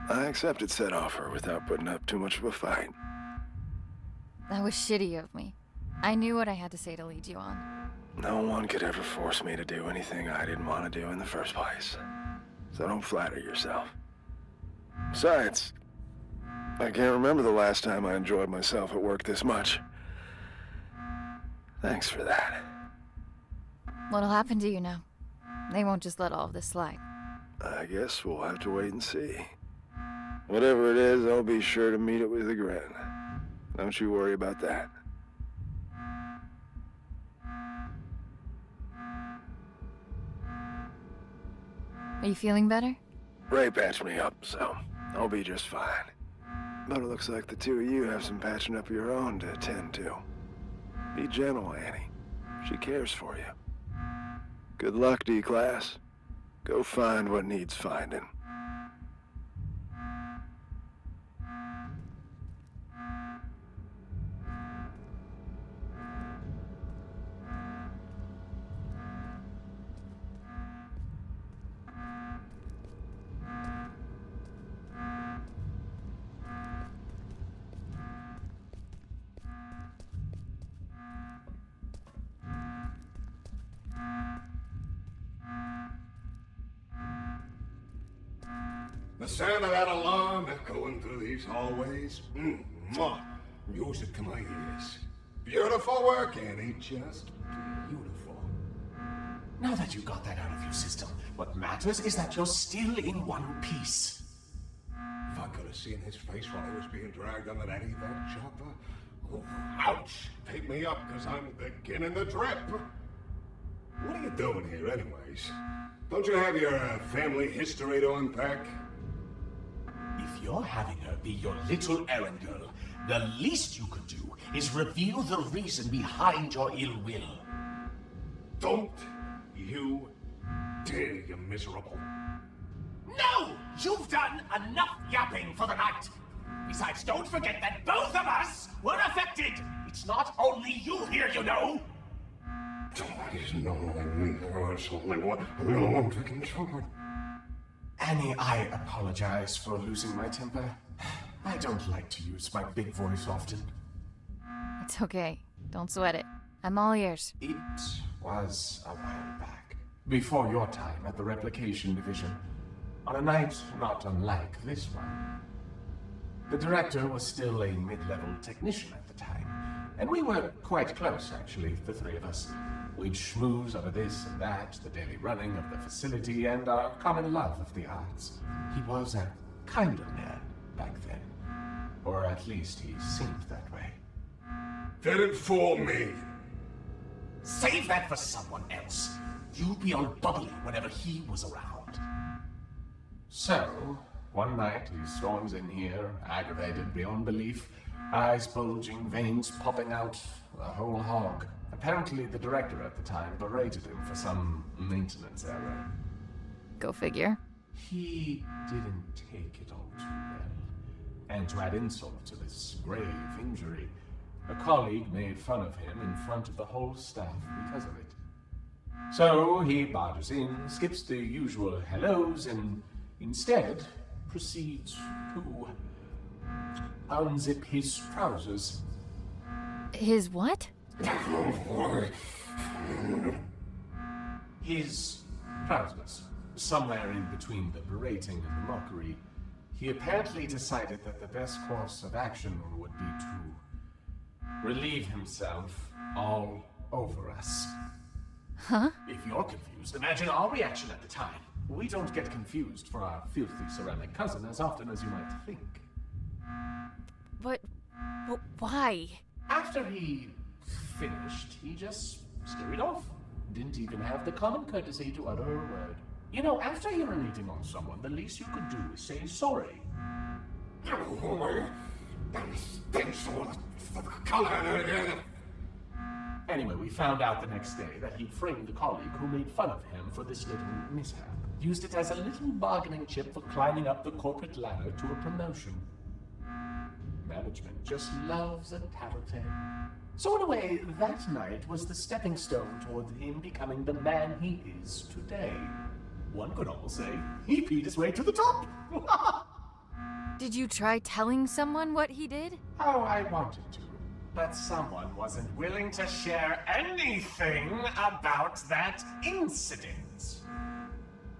I accepted said offer without putting up too much of a fight. That was shitty of me. I knew what I had to say to lead you on. No one could ever force me to do anything I didn't want to do in the first place. So don't flatter yourself. Besides, I can't remember the last time I enjoyed myself at work this much. Thanks for that. What'll happen to you now? They won't just let all of this slide. I guess we'll have to wait and see. Whatever it is, I'll be sure to meet it with a grin. Don't you worry about that. Are you feeling better? Ray patched me up, so I'll be just fine. But it looks like the two of you have some patching up of your own to attend to. Be gentle, Annie. She cares for you. Good luck, D-Class. Go find what needs finding. The sound of that alarm echoing through these hallways. Mwah. Music to my ears. Beautiful work, Annie. Just beautiful. Now that you got that out of your system, what matters is that you're still in one piece. If I could have seen his face while he was being dragged under that evac chopper. Oh, ouch! Take me up, because I'm beginning the drip. What are you doing here, anyways? Don't you have your family history to unpack? If you're having her be your little errand girl, the least you could do is reveal the reason behind your ill will. Don't you dare, you miserable. No! You've done enough yapping for the night! Besides, don't forget that both of us were affected! It's not only you here, you know! It's not only me, it's only one. No one taking charge. Annie, I apologize for losing my temper. I don't like to use my big voice often. It's okay. Don't sweat it. I'm all ears. It was a while back. before your time at the Replication Division, on a night not unlike this one. The director was still a mid-level technician at the time, and we were quite close, actually, the three of us. We'd schmooze over this and that, the daily running of the facility, and our common love of the arts. He was a kinder man back then. Or at least he seemed that way. Didn't fool me. Save that for someone else. You'd be all bubbly whenever he was around. So, one night he storms in here, aggravated beyond belief, eyes bulging, veins popping out, a whole hog. Apparently the director at the time berated him for some maintenance error. Go figure. He didn't take it all too well. And to add insult to this grave injury, a colleague made fun of him in front of the whole staff because of it. So he barges in, skips the usual hellos, and instead proceeds to unzip his trousers. His what? His trousers. Somewhere in between the berating and the mockery, he apparently decided that the best course of action would be to relieve himself all over us. Huh? If you're confused, imagine our reaction at the time. We don't get confused for our filthy ceramic cousin as often as you might think. But why? After he finished, he just scurried off. Didn't even have the common courtesy to utter a word. You know, after urinating on someone, the least you could do is say sorry. Anyway, we found out the next day that he'd framed the colleague who made fun of him for this little mishap. Used it as a little bargaining chip for climbing up the corporate ladder to a promotion. Management just loves a tattletale. So in a way, that night was the stepping stone toward him becoming the man he is today. One could almost say he peed his way to the top. Did you try telling someone what he did? Oh, I wanted to, but someone wasn't willing to share anything about that incident.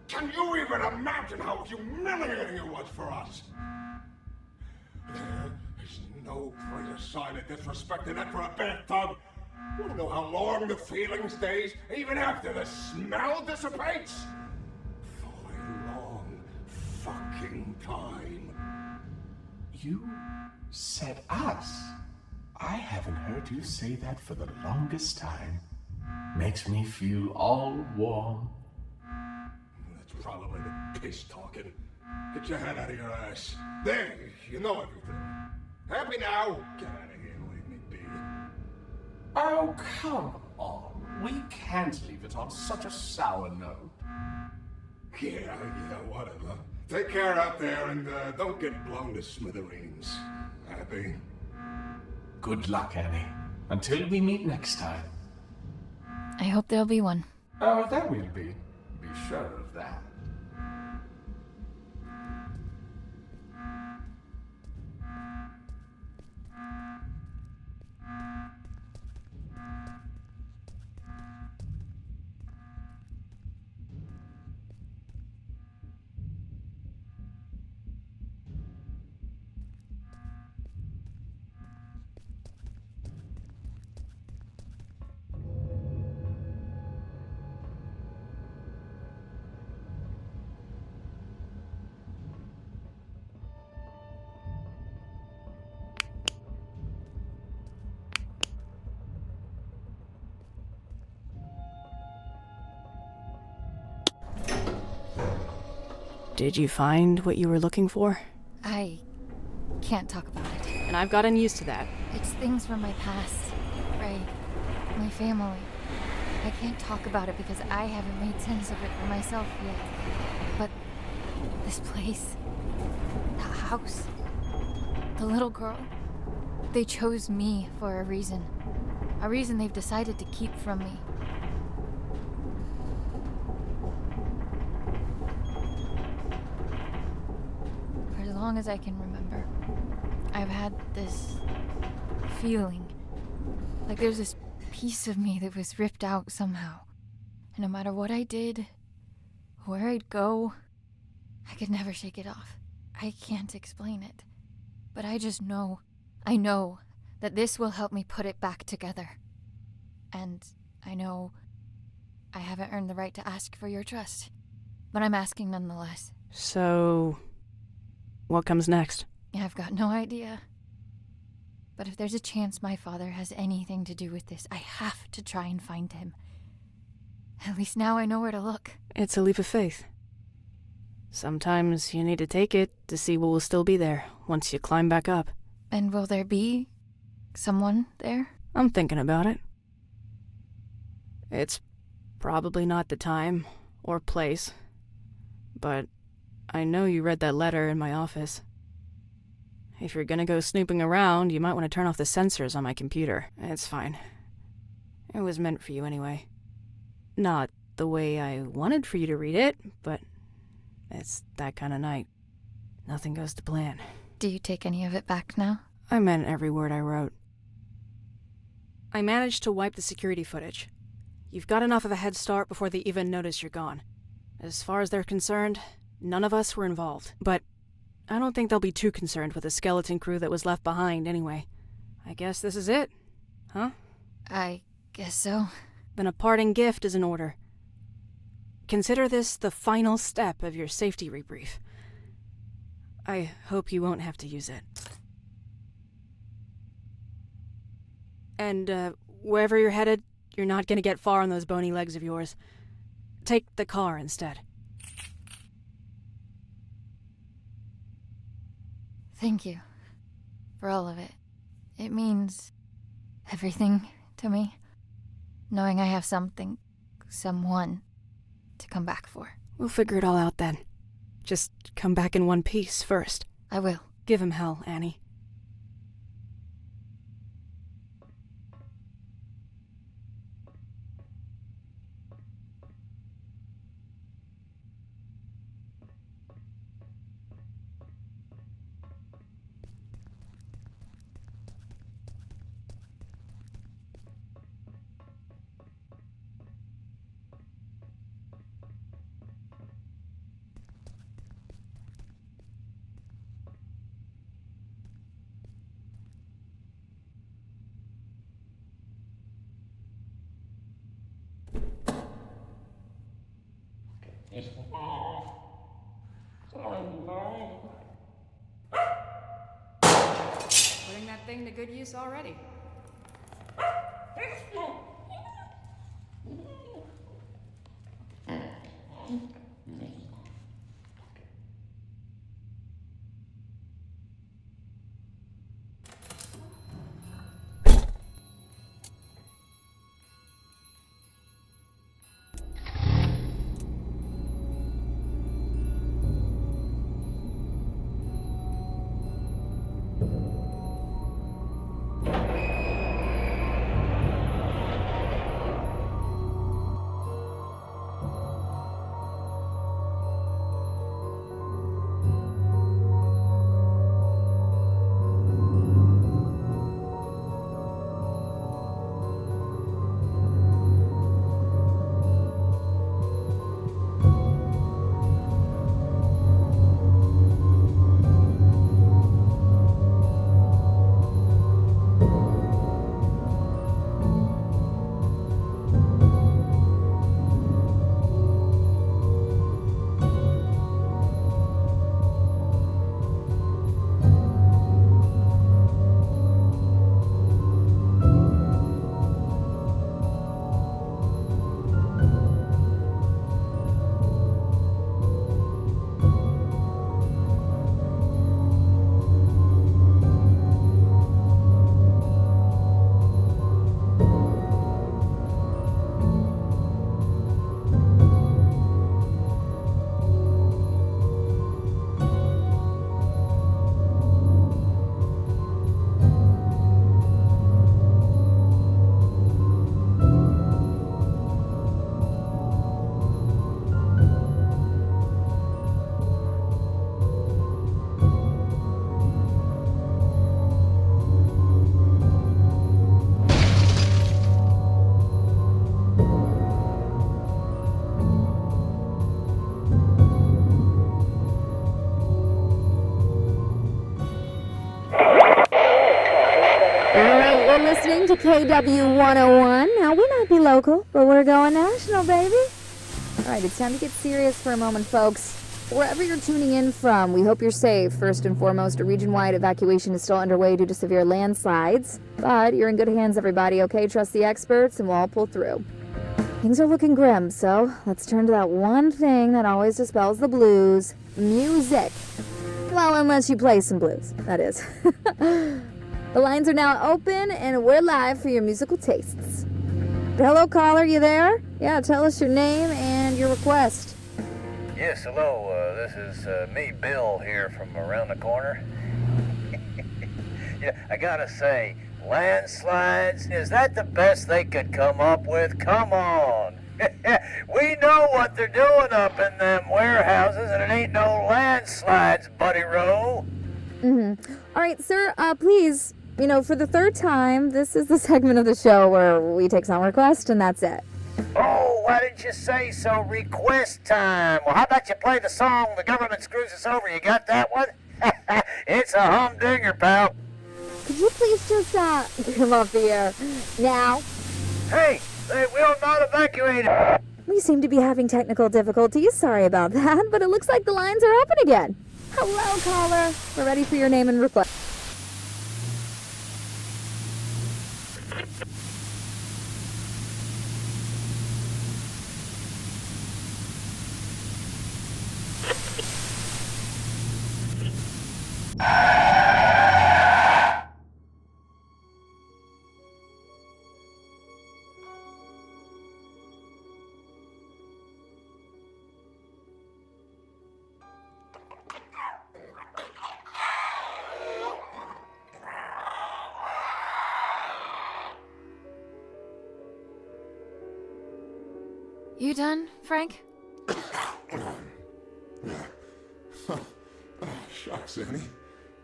Can you even imagine how humiliating it was for us? There's no greater sign of disrespect than that for a bathtub. You don't know how long the feeling stays, even after the smell dissipates. For a long fucking time. You said us? I haven't heard you say that for the longest time. Makes me feel all warm. That's probably the piss talking. Get your head out of your ass. There, you know everything. Happy now? Get out of here, leave me be. Oh, come on. We can't leave it on such a sour note. Yeah, whatever. Take care out there and don't get blown to smithereens. Happy? Good luck, Annie. Until we meet next time. I hope there'll be one. Oh, there will be. Be sure of that. Did you find what you were looking for? I can't talk about it. And I've gotten used to that. It's things from my past, Ray, my family. I can't talk about it because I haven't made sense of it for myself yet. But this place, the house, the little girl, they chose me for a reason they've decided to keep from me. As long as I can remember, I've had this feeling like there's this piece of me that was ripped out somehow, And no matter what I did, where I'd go, I could never shake it off. I can't explain it. But I just know, I know that this will help me put it back together. And I know I haven't earned the right to ask for your trust, but I'm asking nonetheless. So, what comes next? I've got no idea. But if there's a chance my father has anything to do with this, I have to try and find him. At least now I know where to look. It's a leap of faith. Sometimes you need to take it to see what will still be there once you climb back up. And will there be someone there? I'm thinking about it. It's probably not the time or place, but I know you read that letter in my office. If you're gonna go snooping around, you might want to turn off the sensors on my computer. It's fine. It was meant for you anyway. Not the way I wanted for you to read it, but it's that kind of night. Nothing goes to plan. Do you take any of it back now? I meant every word I wrote. I managed to wipe the security footage. You've got enough of a head start before they even notice you're gone. As far as they're concerned, none of us were involved. But I don't think they'll be too concerned with the skeleton crew that was left behind anyway. I guess this is it, huh? I guess so. Then a parting gift is in order. Consider this the final step of your safety rebrief. I hope you won't have to use it. And, wherever you're headed, you're not gonna get far on those bony legs of yours. Take the car instead. Thank you for all of it. It means everything to me, knowing I have something, someone, to come back for. We'll figure it all out then. Just come back in one piece first. I will. Give him hell, Annie. Putting that thing to good use already. You're listening to KW 101. Now, we might be local, but we're going national, baby. All right, it's time to get serious for a moment, folks. Wherever you're tuning in from, we hope you're safe. First and foremost, a region-wide evacuation is still underway due to severe landslides. But you're in good hands, everybody, okay? Trust the experts, and we'll all pull through. Things are looking grim, so let's turn to that one thing that always dispels the blues. Music. Well, unless you play some blues, that is. The lines are now open, and we're live for your musical tastes. Hello, caller, you there? Yeah, tell us your name and your request. Yes, hello, this is me, Bill, here from around the corner. Yeah, I gotta say, landslides, is that the best they could come up with? Come on! We know what they're doing up in them warehouses, and it ain't no landslides, Buddy Rowe. Mm-hmm. All right, sir, please, for the third time, this is the segment of the show where we take song requests, and that's it. Oh, why didn't you say so? Request time. Well, how about you play the song The Government Screws Us Over? You got that one? It's a humdinger, pal. Could you please just, come off the air now? Hey, they will not evacuate. We seem to be having technical difficulties. Sorry about that, but it looks like the lines are open again. Hello, caller. We're ready for your name and request. You done, Frank? Shucks, Annie.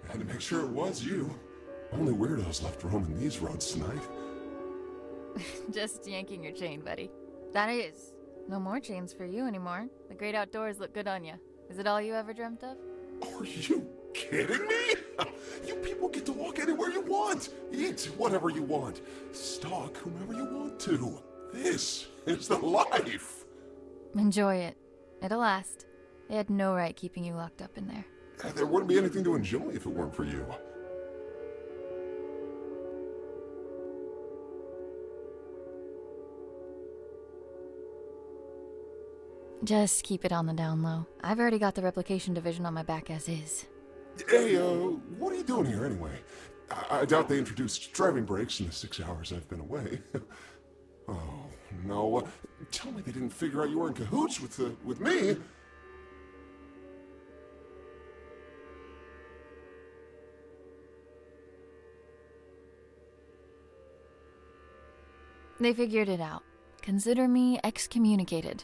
I had to make sure it was you. Only weirdos left roaming these roads tonight. Just yanking your chain, buddy. That is. No more chains for you anymore. The great outdoors look good on you. Is it all you ever dreamt of? Are you kidding me? You people get to walk anywhere you want. Eat whatever you want. Stalk whomever you want to. This is the life. Enjoy it. It'll last. They had no right keeping you locked up in there. There wouldn't be anything to enjoy if it weren't for you. Just keep it on the down low. I've already got the replication division on my back as is. Hey, what are you doing here anyway? I doubt they introduced driving brakes in the 6 hours I've been away. Oh, no. Tell me they didn't figure out you were in cahoots with me. They figured it out. Consider me excommunicated.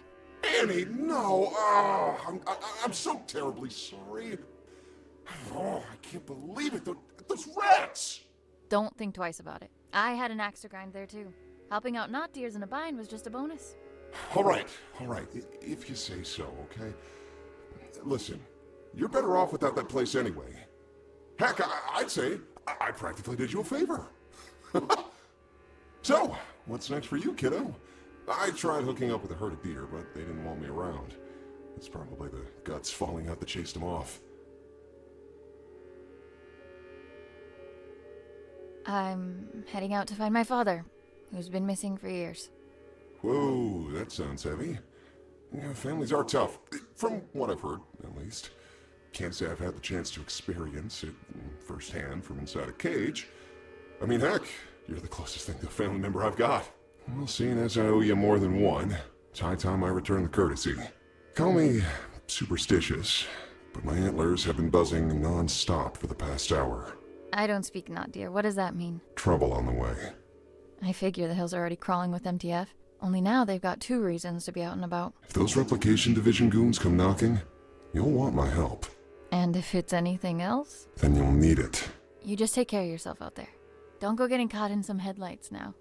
Annie, no. Oh, I'm so terribly sorry. Oh, I can't believe it. Those rats! Don't think twice about it. I had an axe to grind there too. Helping out not deers in a bind was just a bonus. All right. If you say so, okay? Listen, you're better off without that place anyway. Heck, I'd say I practically did you a favor. So, what's next for you, kiddo? I tried hooking up with a herd of deer, but they didn't want me around. It's probably the guts falling out that chased them off. I'm heading out to find my father, who's been missing for years. Whoa, that sounds heavy. Yeah, families are tough, from what I've heard, at least. Can't say I've had the chance to experience it firsthand from inside a cage. I mean, heck, you're the closest thing to a family member I've got. Well, seeing as I owe you more than one, it's high time I return the courtesy. Call me superstitious, but my antlers have been buzzing non-stop for the past hour. I don't speak not deer. What does that mean? Trouble on the way. I figure the hills are already crawling with MTF. Only now they've got 2 reasons to be out and about. If those replication division goons come knocking, you'll want my help. And if it's anything else? Then you'll need it. You just take care of yourself out there. Don't go getting caught in some headlights now.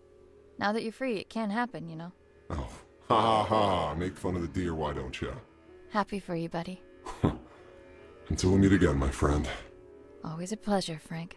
Now that you're free, it can happen, you know. Oh, ha ha ha. Make fun of the deer, why don't you? Happy for you, buddy. Until we meet again, my friend. Always a pleasure, Frank.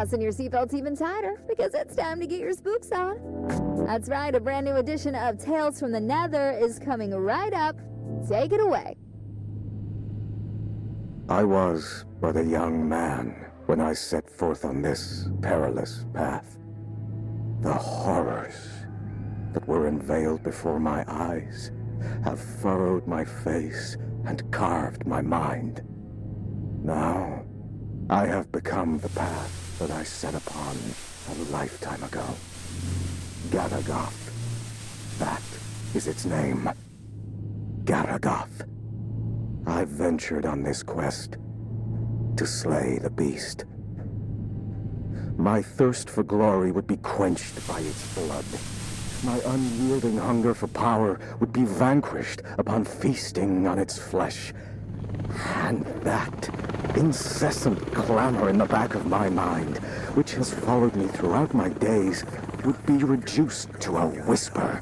fasten your seatbelts even tighter, because it's time to get your spooks on. That's right, a brand new edition of Tales from the Nether is coming right up. Take it away. I was but a young man when I set forth on this perilous path. The horrors that were unveiled before my eyes have furrowed my face and carved my mind. Now, I have become the path that I set upon a lifetime ago. Garagath. That is its name. Garagath. I ventured on this quest to slay the beast. My thirst for glory would be quenched by its blood. My unyielding hunger for power would be vanquished upon feasting on its flesh. And that incessant clamor in the back of my mind, which has followed me throughout my days, would be reduced to a whisper.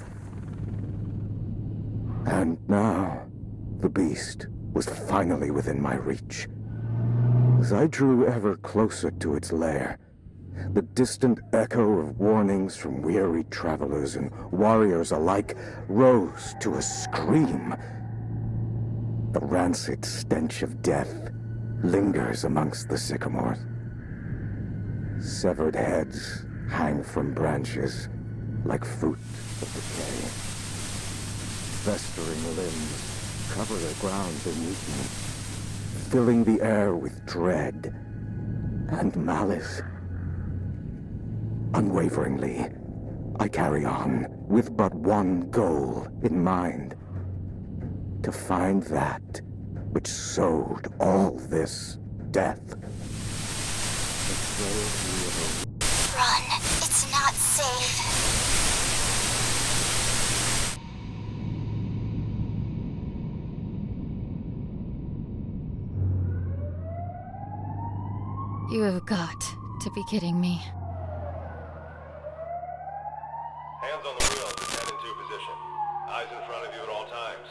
And now, the beast was finally within my reach. As I drew ever closer to its lair, the distant echo of warnings from weary travelers and warriors alike rose to a scream. The rancid stench of death lingers amongst the sycamores. Severed heads hang from branches like fruit of decay. Festering limbs cover the ground beneath me, filling the air with dread and malice. Unwaveringly, I carry on with but one goal in mind: to find that which sowed all this death. Run. It's not safe. You have got to be kidding me. Hands on the wheel, head into position. Eyes in front of you at all times.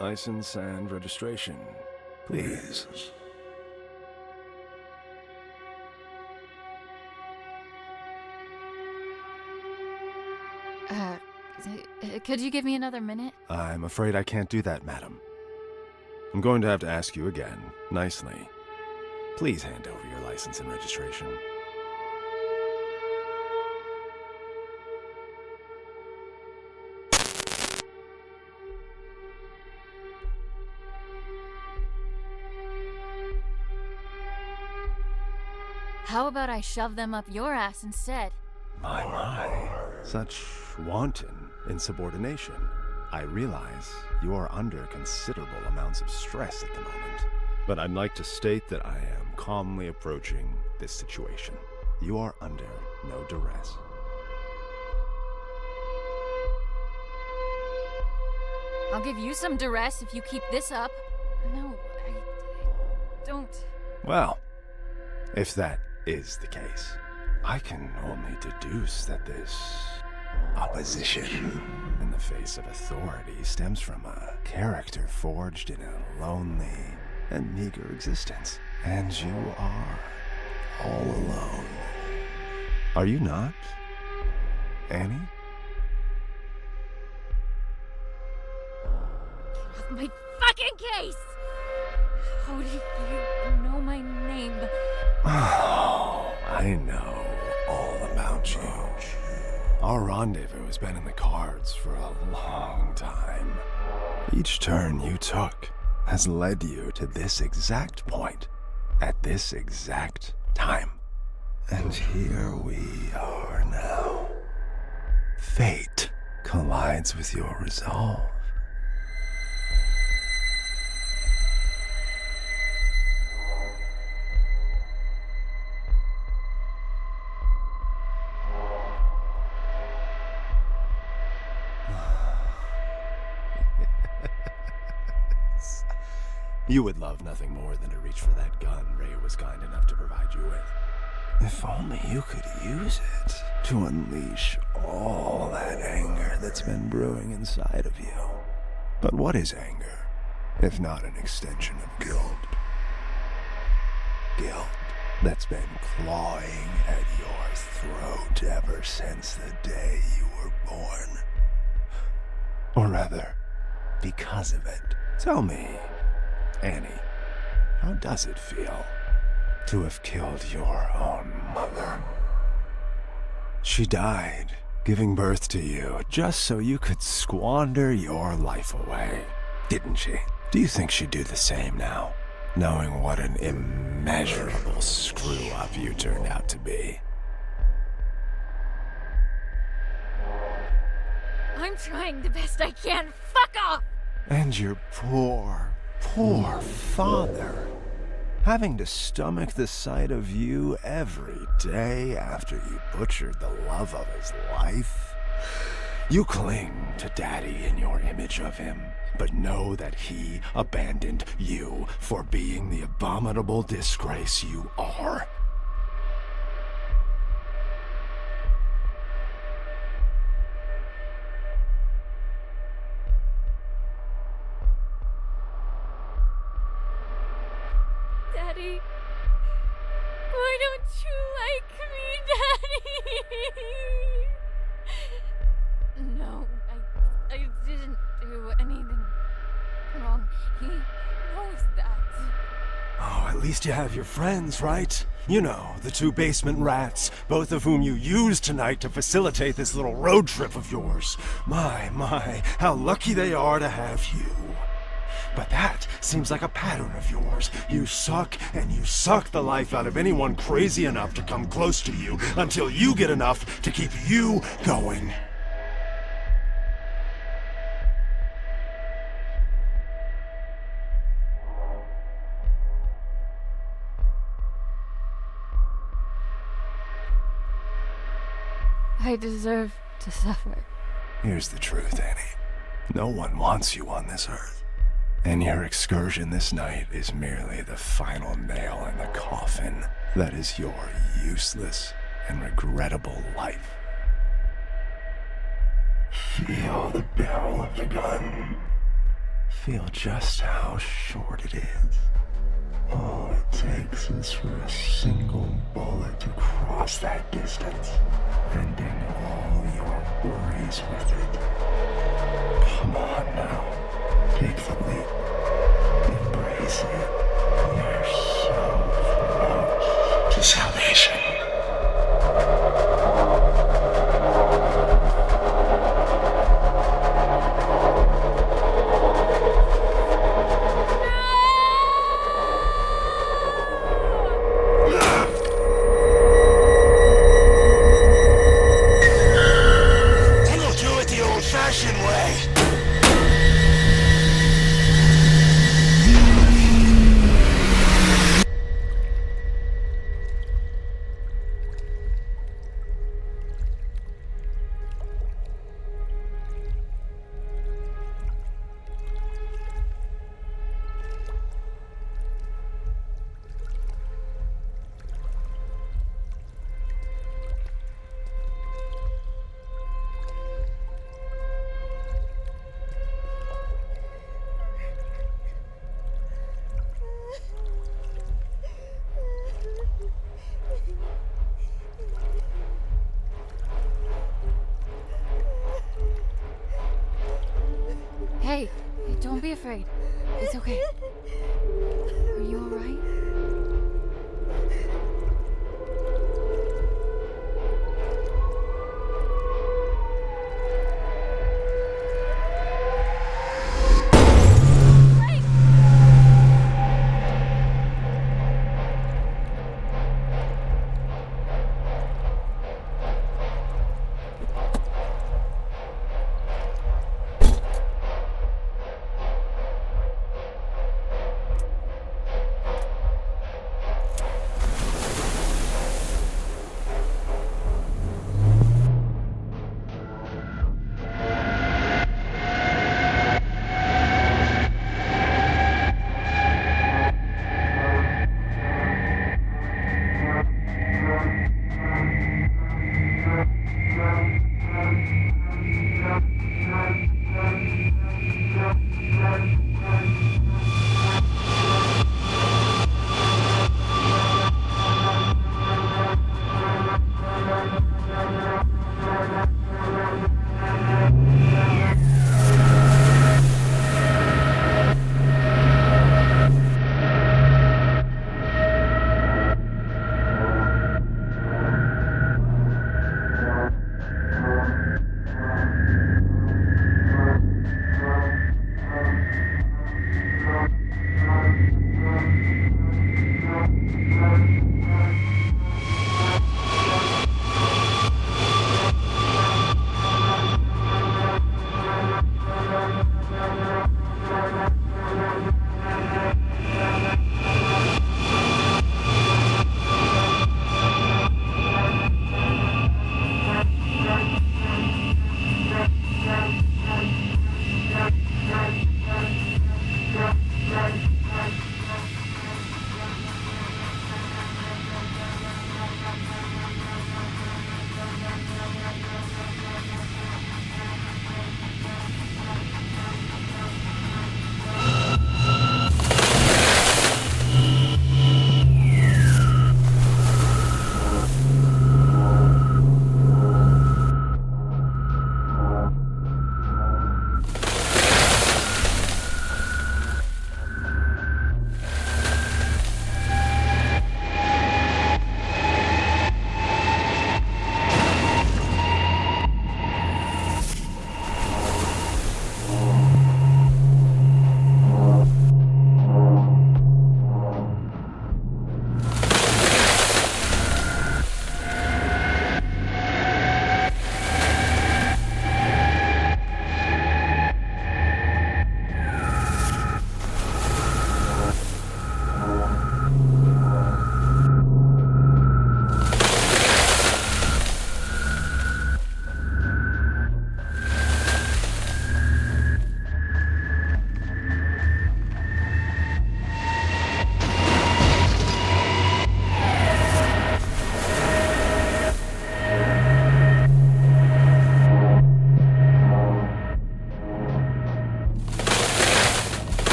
License and registration, please. Could you give me another minute? I'm afraid I can't do that, madam. I'm going to have to ask you again, nicely. Please hand over your license and registration. How about I shove them up your ass instead? My. Such wanton insubordination. I realize you are under considerable amounts of stress at the moment, but I'd like to state that I am calmly approaching this situation. You are under no duress. I'll give you some duress if you keep this up. No, I don't. Well, if that is the case, I can only deduce that this opposition in the face of authority stems from a character forged in a lonely and meager existence. And you are all alone. Are you not, Annie? Get off my fucking case! How do you know my name? Oh, I know all about you. Our rendezvous has been in the cards for a long time. Each turn you took has led you to this exact point, at this exact time. And here we are now. Fate collides with your resolve. You would love nothing more than to reach for that gun Ray was kind enough to provide you with. If only you could use it to unleash all that anger that's been brewing inside of you. But what is anger, if not an extension of guilt? Guilt that's been clawing at your throat ever since the day you were born. Or rather, because of it. Tell me, Annie, how does it feel to have killed your own mother? She died, giving birth to you, just so you could squander your life away, didn't she? Do you think she'd do the same now, knowing what an immeasurable screw-up you turned out to be? I'm trying the best I can. Fuck off! And your poor father, having to stomach the sight of you every day after you butchered the love of his life. You cling to Daddy in your image of him, but know that he abandoned you for being the abominable disgrace you are. Daddy, why don't you like me, Daddy? No, I didn't do anything wrong. He knows that. Oh, at least you have your friends, right? You know, the two basement rats, both of whom you used tonight to facilitate this little road trip of yours. My, how lucky they are to have you. But that seems like a pattern of yours. You suck, and you suck the life out of anyone crazy enough to come close to you until you get enough to keep you going. I deserve to suffer. Here's the truth, Annie. No one wants you on this earth. And your excursion this night is merely the final nail in the coffin that is your useless and regrettable life. Feel the barrel of the gun. Feel just how short it is. All it takes is for a single bullet to cross that distance, ending all your worries with it. Come on now. Take the leap. Embrace it. You're so close to salvation. And we'll do it the old-fashioned way. Hey, don't be afraid. It's okay. Are you alright?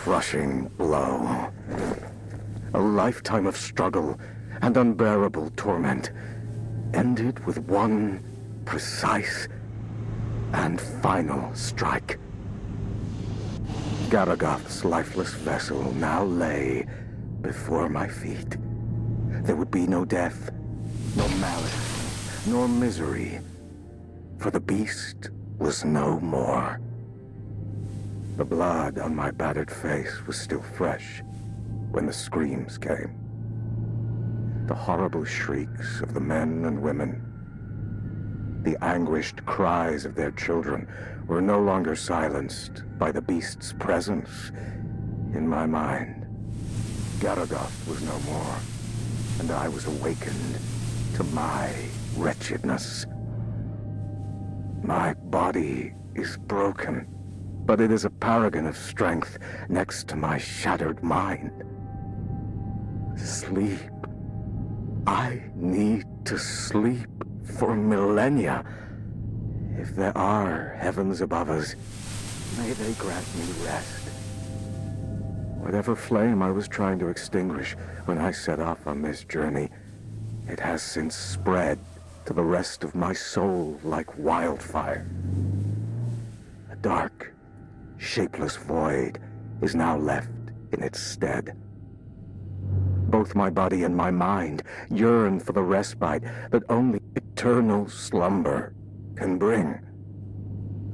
crushing blow. A lifetime of struggle and unbearable torment ended with one precise and final strike. Garagoth's lifeless vessel now lay before my feet. There would be no death, no malice, nor misery, for the beast was no more. The blood on my battered face was still fresh when the screams came. The horrible shrieks of the men and women, the anguished cries of their children were no longer silenced by the beast's presence in my mind. Garagoth was no more, and I was awakened to my wretchedness. My body is broken, but it is a paragon of strength next to my shattered mind. Sleep. I need to sleep for millennia. If there are heavens above us, may they grant me rest. Whatever flame I was trying to extinguish when I set off on this journey, it has since spread to the rest of my soul like wildfire. A dark, shapeless void is now left in its stead. Both my body and my mind yearn for the respite that only eternal slumber can bring.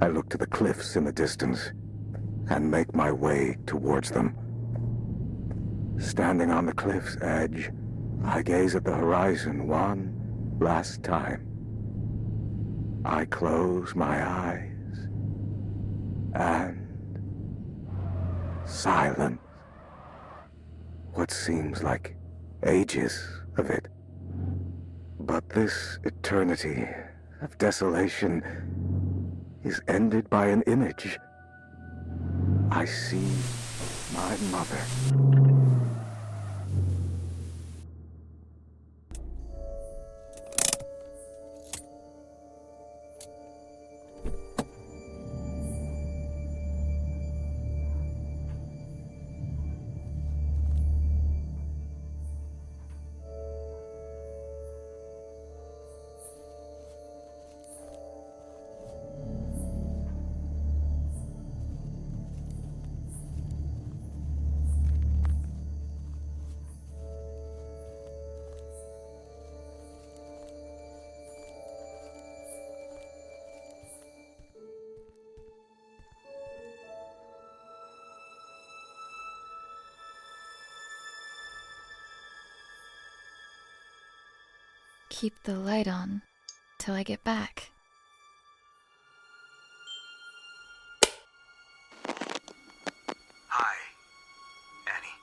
I look to the cliffs in the distance and make my way towards them. Standing on the cliff's edge, I gaze at the horizon one last time. I close my eyes and silence. What seems like ages of it. But this eternity of desolation is ended by an image. I see my mother. Keep the light on till I get back. Hi, Annie.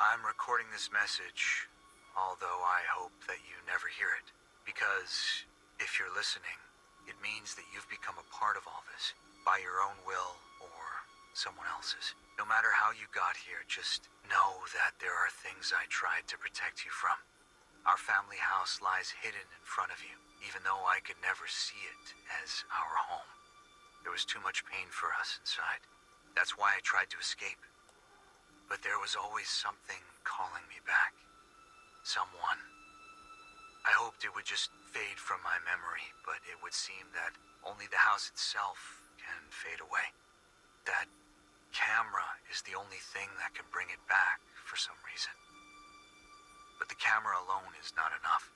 I'm recording this message, although I hope that you never hear it. Because if you're listening, it means that you've become a part of all this, by your own will or someone else's. No matter how you got here, just know that there are things I tried to protect you from. Our family house lies hidden in front of you, even though I could never see it as our home. There was too much pain for us inside. That's why I tried to escape. But there was always something calling me back. Someone. I hoped it would just fade from my memory, but it would seem that only the house itself can fade away. That camera is the only thing that can bring it back for some reason. But the camera alone is not enough.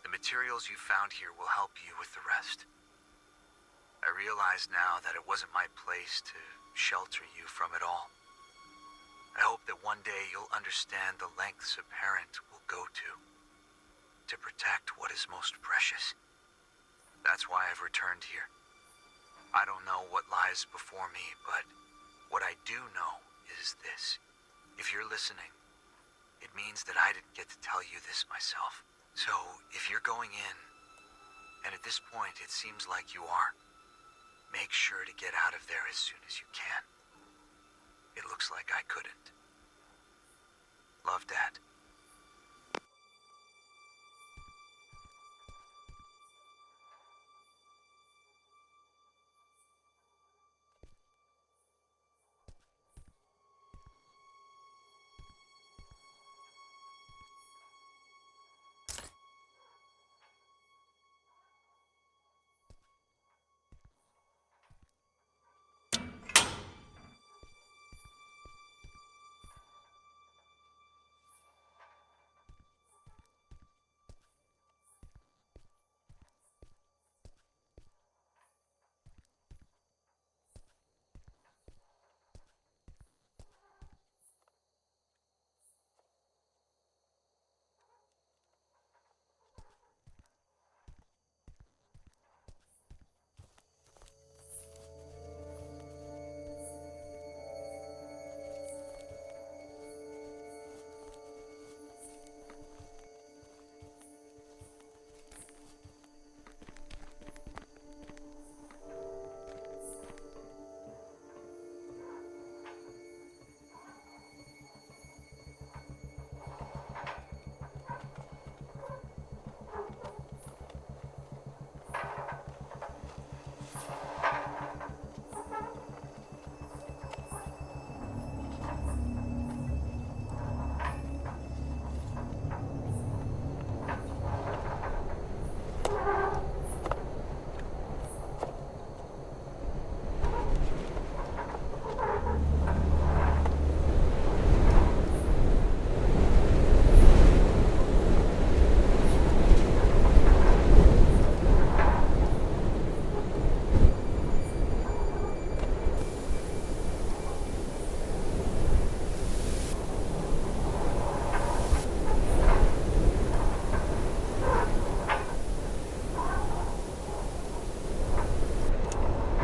The materials you found here will help you with the rest. I realize now that it wasn't my place to shelter you from it all. I hope that one day you'll understand the lengths a parent will go to protect what is most precious. That's why I've returned here. I don't know what lies before me, but what I do know is this. If you're listening, it means that I didn't get to tell you this myself. So, if you're going in, and at this point it seems like you are, make sure to get out of there as soon as you can. It looks like I couldn't. Love, Dad.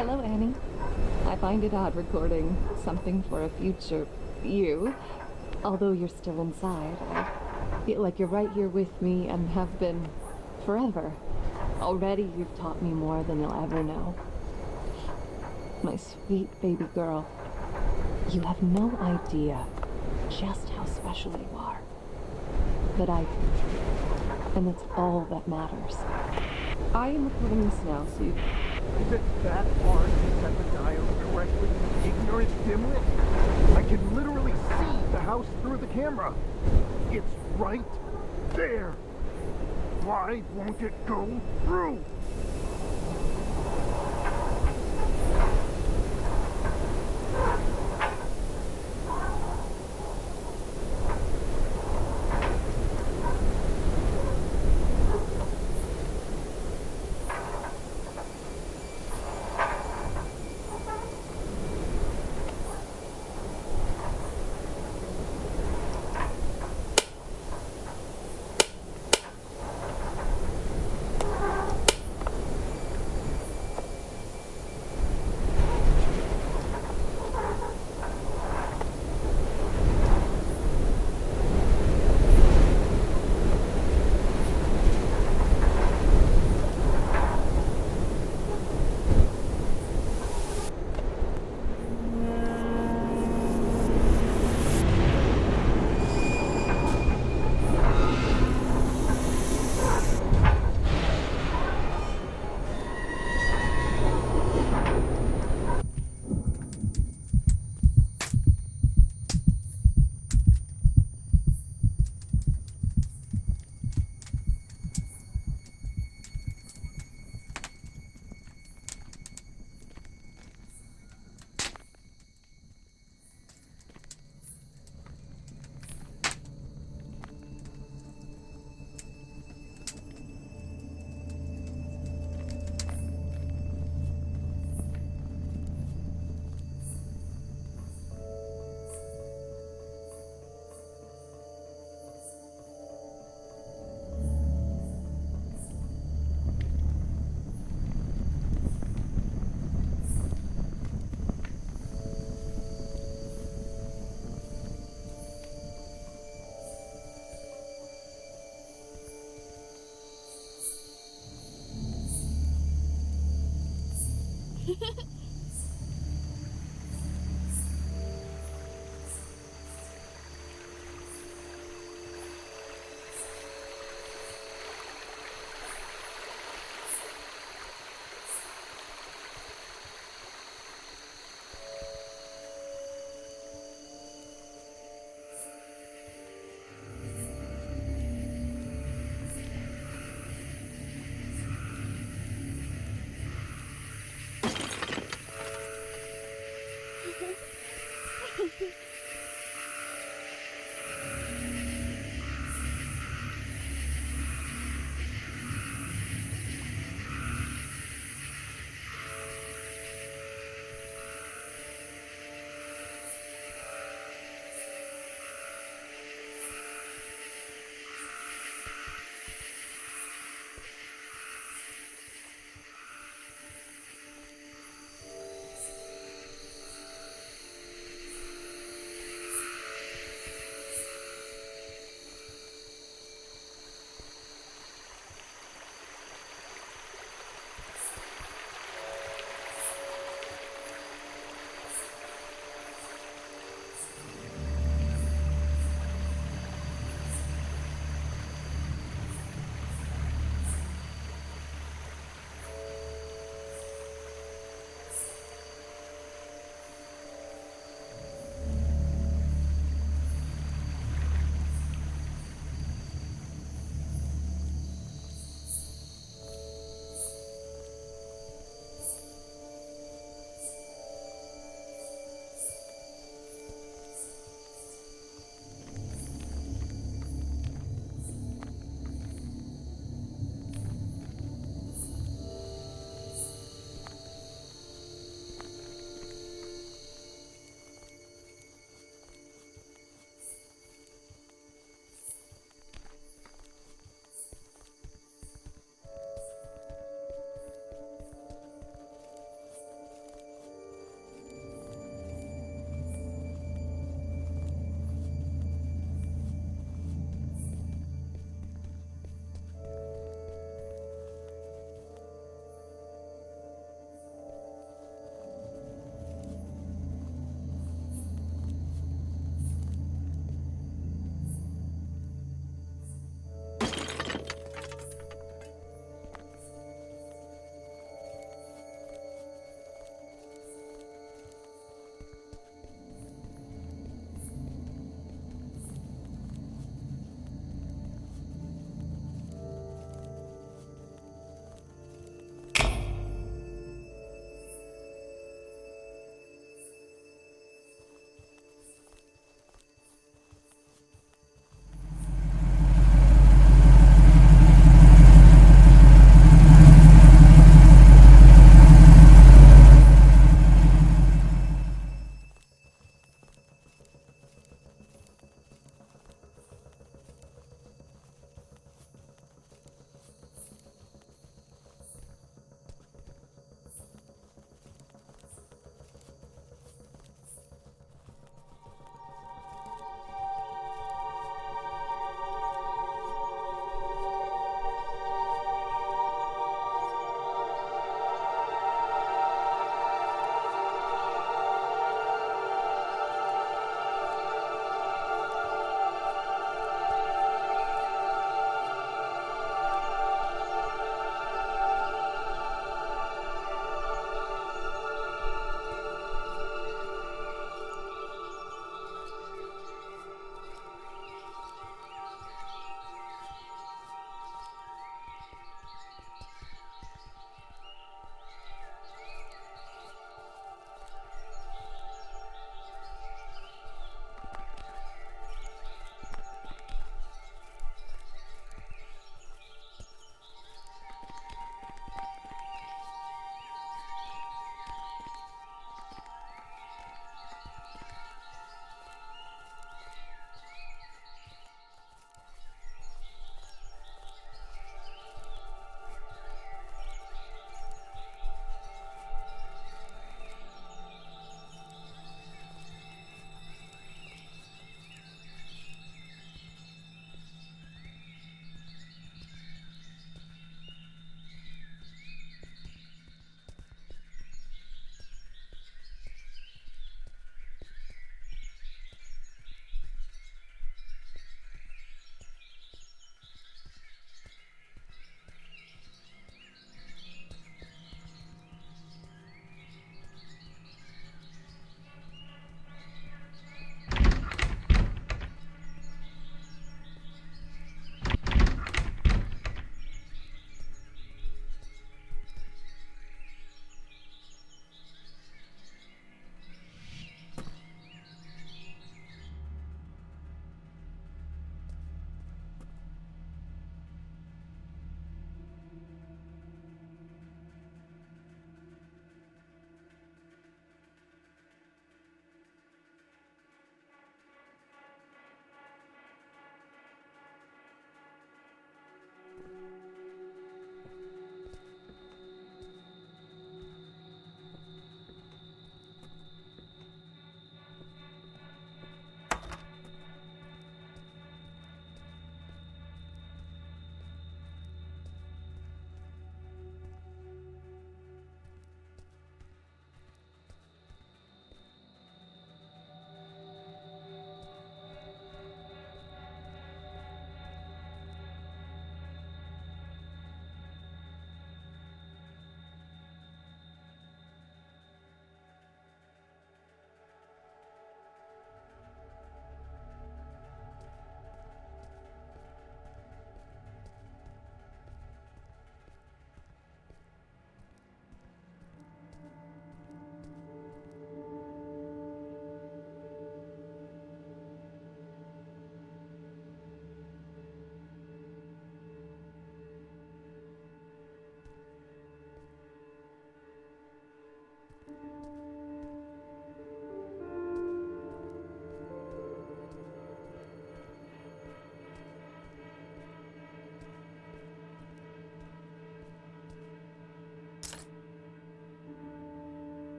Hello, Annie. I find it odd recording something for a future you. Although you're still inside, I feel like you're right here with me and have been forever. Already you've taught me more than you'll ever know. My sweet baby girl, you have no idea just how special you are. But I do. And it's all that matters. I am recording this now, so you... Is it that hard to set the dials correctly, you ignorant dimwit? I can literally see the house through the camera. It's right there. Why won't it go through?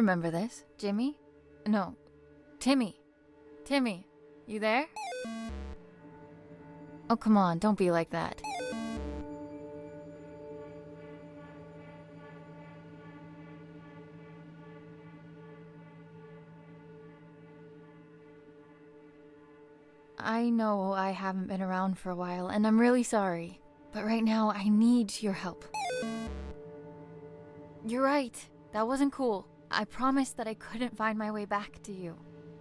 remember this. Jimmy? No, Timmy. Timmy, you there? Oh, come on, don't be like that. I know I haven't been around for a while, and I'm really sorry. But right now, I need your help. You're right. That wasn't cool. I promised that I couldn't find my way back to you.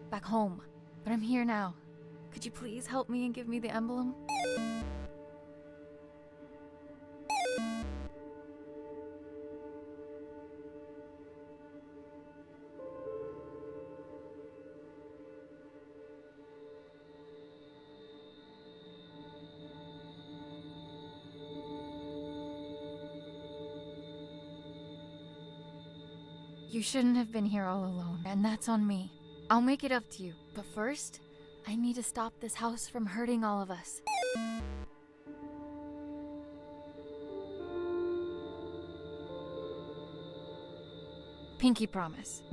Back home. But I'm here now. Could you please help me and give me the emblem? You shouldn't have been here all alone, and that's on me. I'll make it up to you, but first, I need to stop this house from hurting all of us. Pinky promise.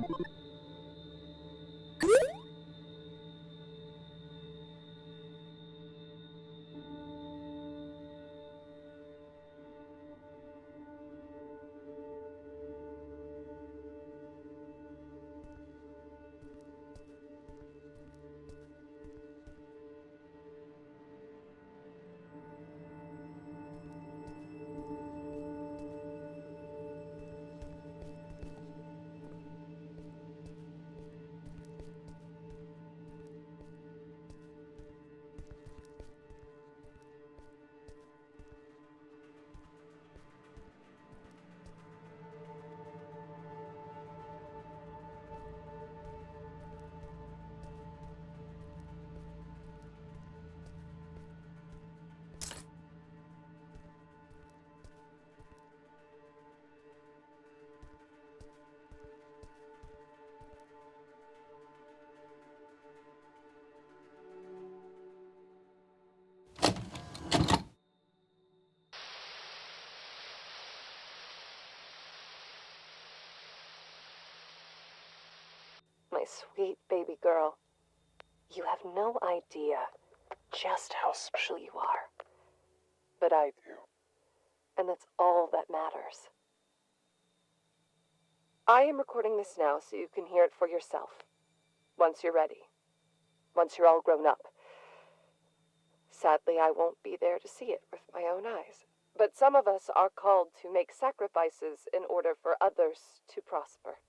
My sweet baby girl, you have no idea just how special you are. But I do. And that's all that matters. I am recording this now so you can hear it for yourself. Once you're ready. Once you're all grown up. Sadly, I won't be there to see it with my own eyes. But some of us are called to make sacrifices in order for others to prosper.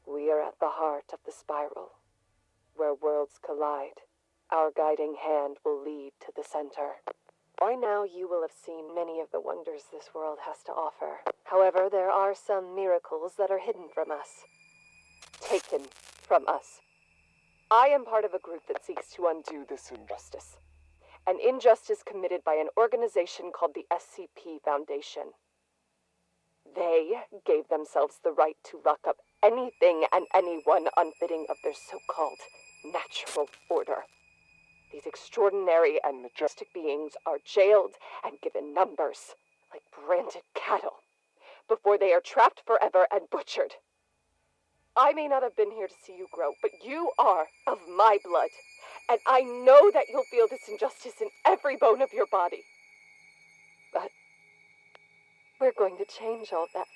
We are at the heart of the spiral. Where worlds collide, our guiding hand will lead to the center. By now you will have seen many of the wonders this world has to offer. However, there are some miracles that are hidden from us. Taken from us. I am part of a group that seeks to undo this injustice. An injustice committed by an organization called the SCP Foundation. They gave themselves the right to lock up anything and anyone unfitting of their so-called natural order. These extraordinary and majestic beings are jailed and given numbers, like branded cattle, before they are trapped forever and butchered. I may not have been here to see you grow, but you are of my blood, and I know that you'll feel this injustice in every bone of your body. But we're going to change all that.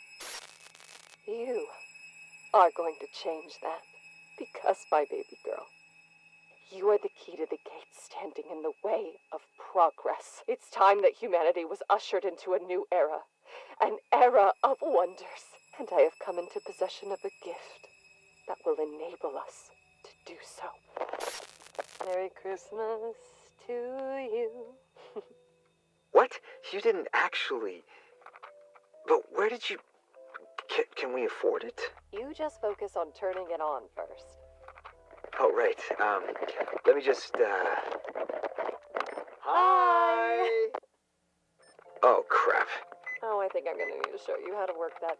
You are going to change that, because, my baby girl, you are the key to the gates standing in the way of progress. It's time that humanity was ushered into a new era, an era of wonders. And I have come into possession of a gift that will enable us to do so. Merry Christmas to you. What? You didn't actually... But where did you... Can we afford it? You just focus on turning it on first. Oh, right. Let me just, Hi! Oh, crap. Oh, I think I'm gonna need to show you how to work that.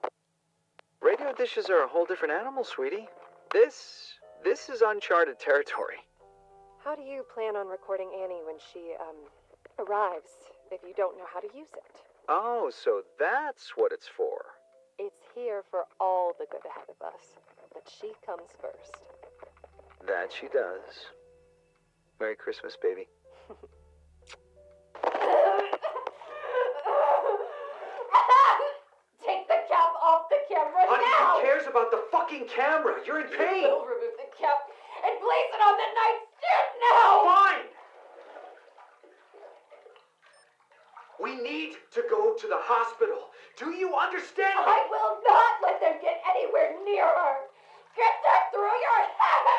Radio dishes are a whole different animal, sweetie. This is uncharted territory. How do you plan on recording Annie when she, arrives, if you don't know how to use it? Oh, so that's what it's for. It's here for all the good ahead of us, but she comes first. That she does. Merry Christmas, baby. Take the cap off the camera Honey, now! who cares about the fucking camera? You're in pain! We'll remove the cap and place it on the nightstand now! Fine! We need to go to the hospital. Do you understand me? I will not let them get anywhere near her! Get that through your head!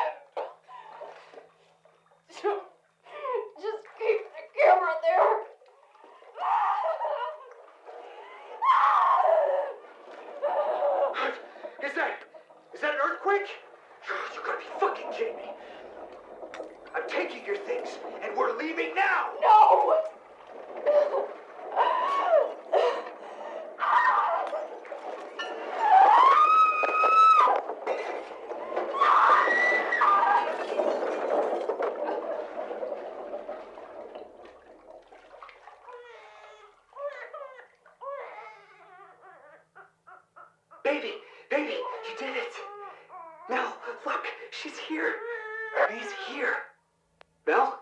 Just keep the camera there. Is that an earthquake? You gotta be fucking kidding me. I'm taking your things, and we're leaving now! No! Baby, you did it! Mel, look, she's here. She's here. Mel?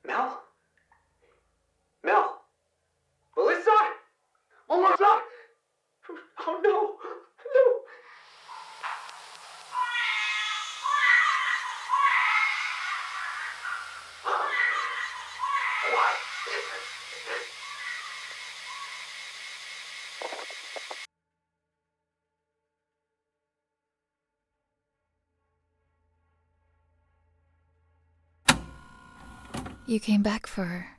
Mel? Mel? Melissa? Melissa! Oh no! No! What? You came back for her.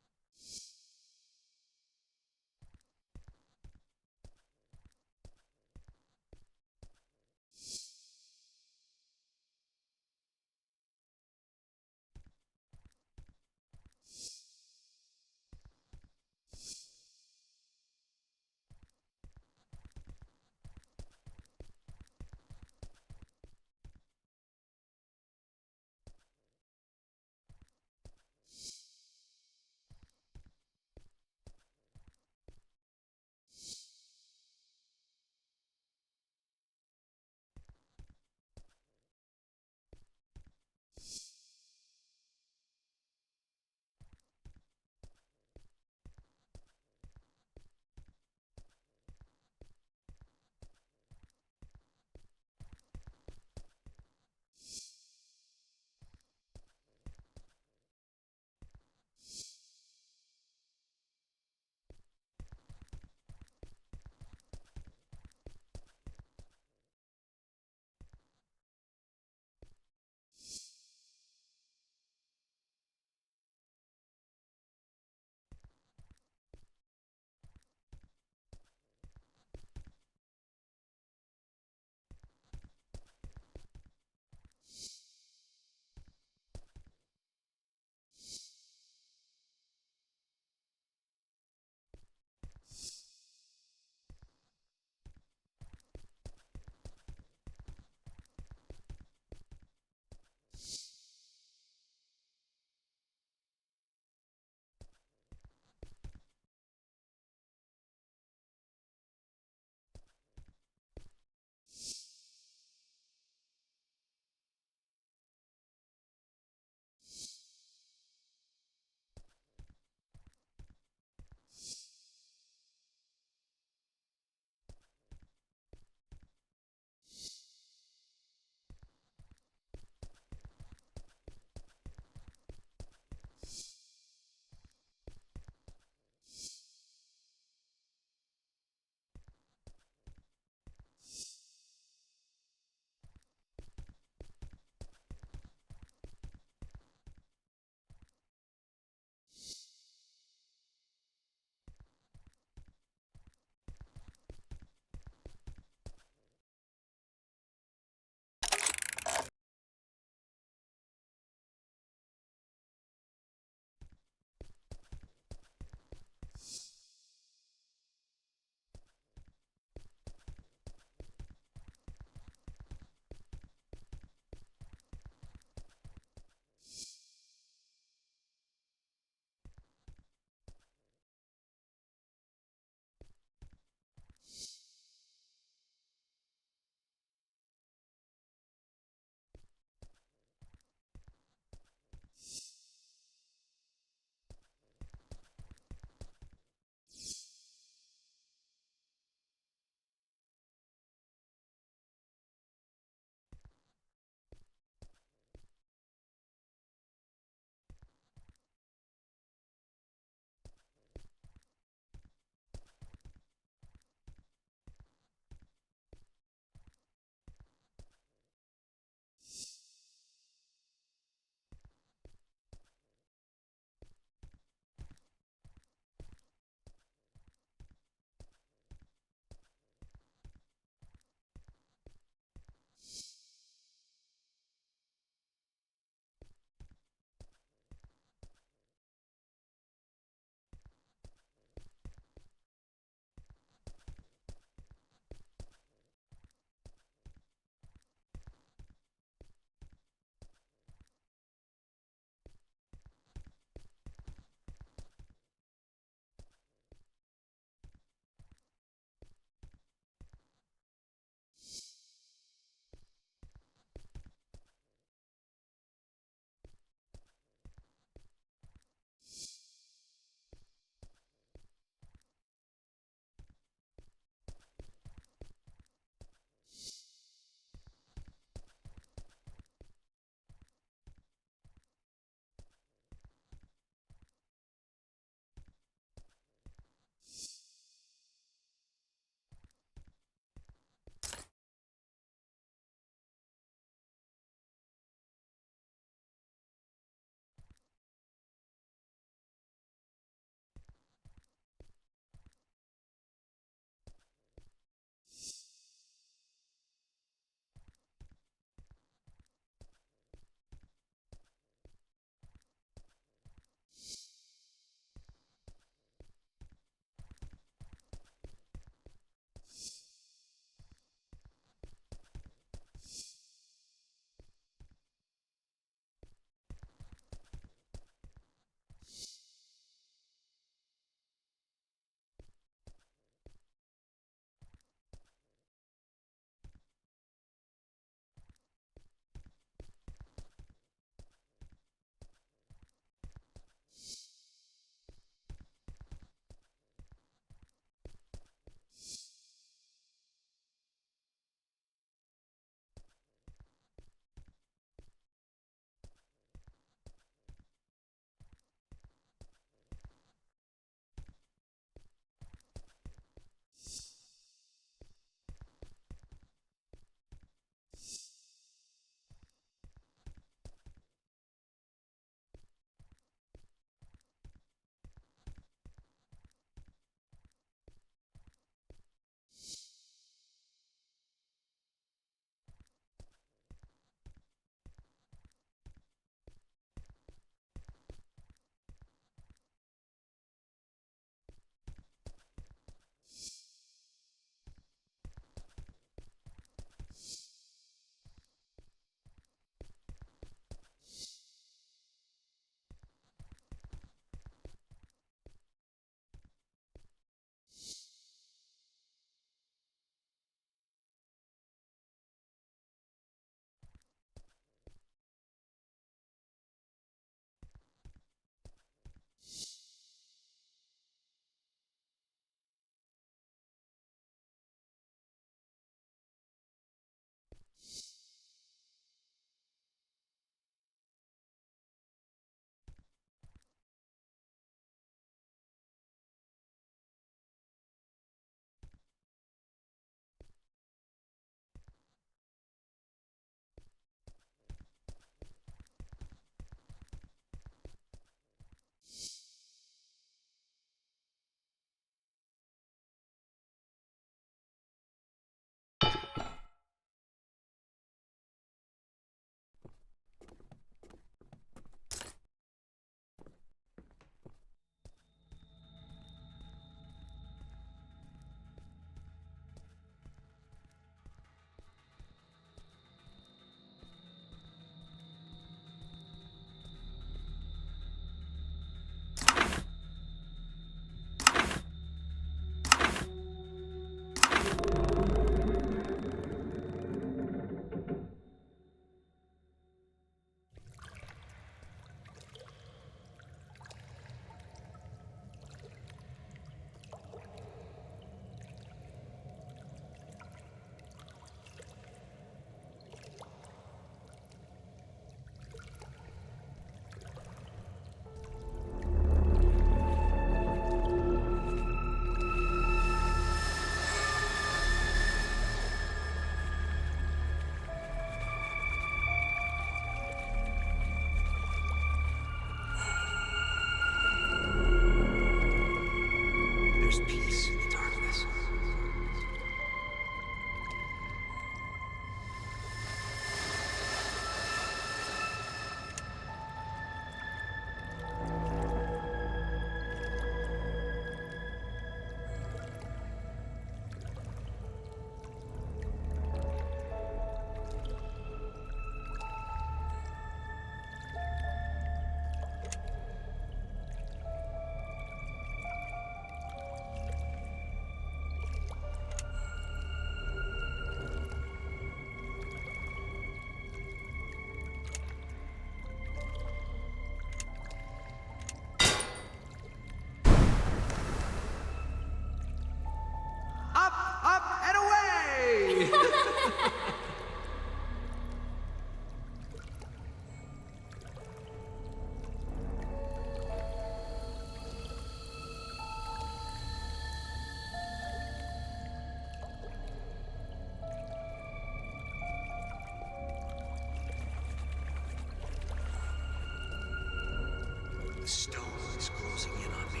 The stone is closing in on me.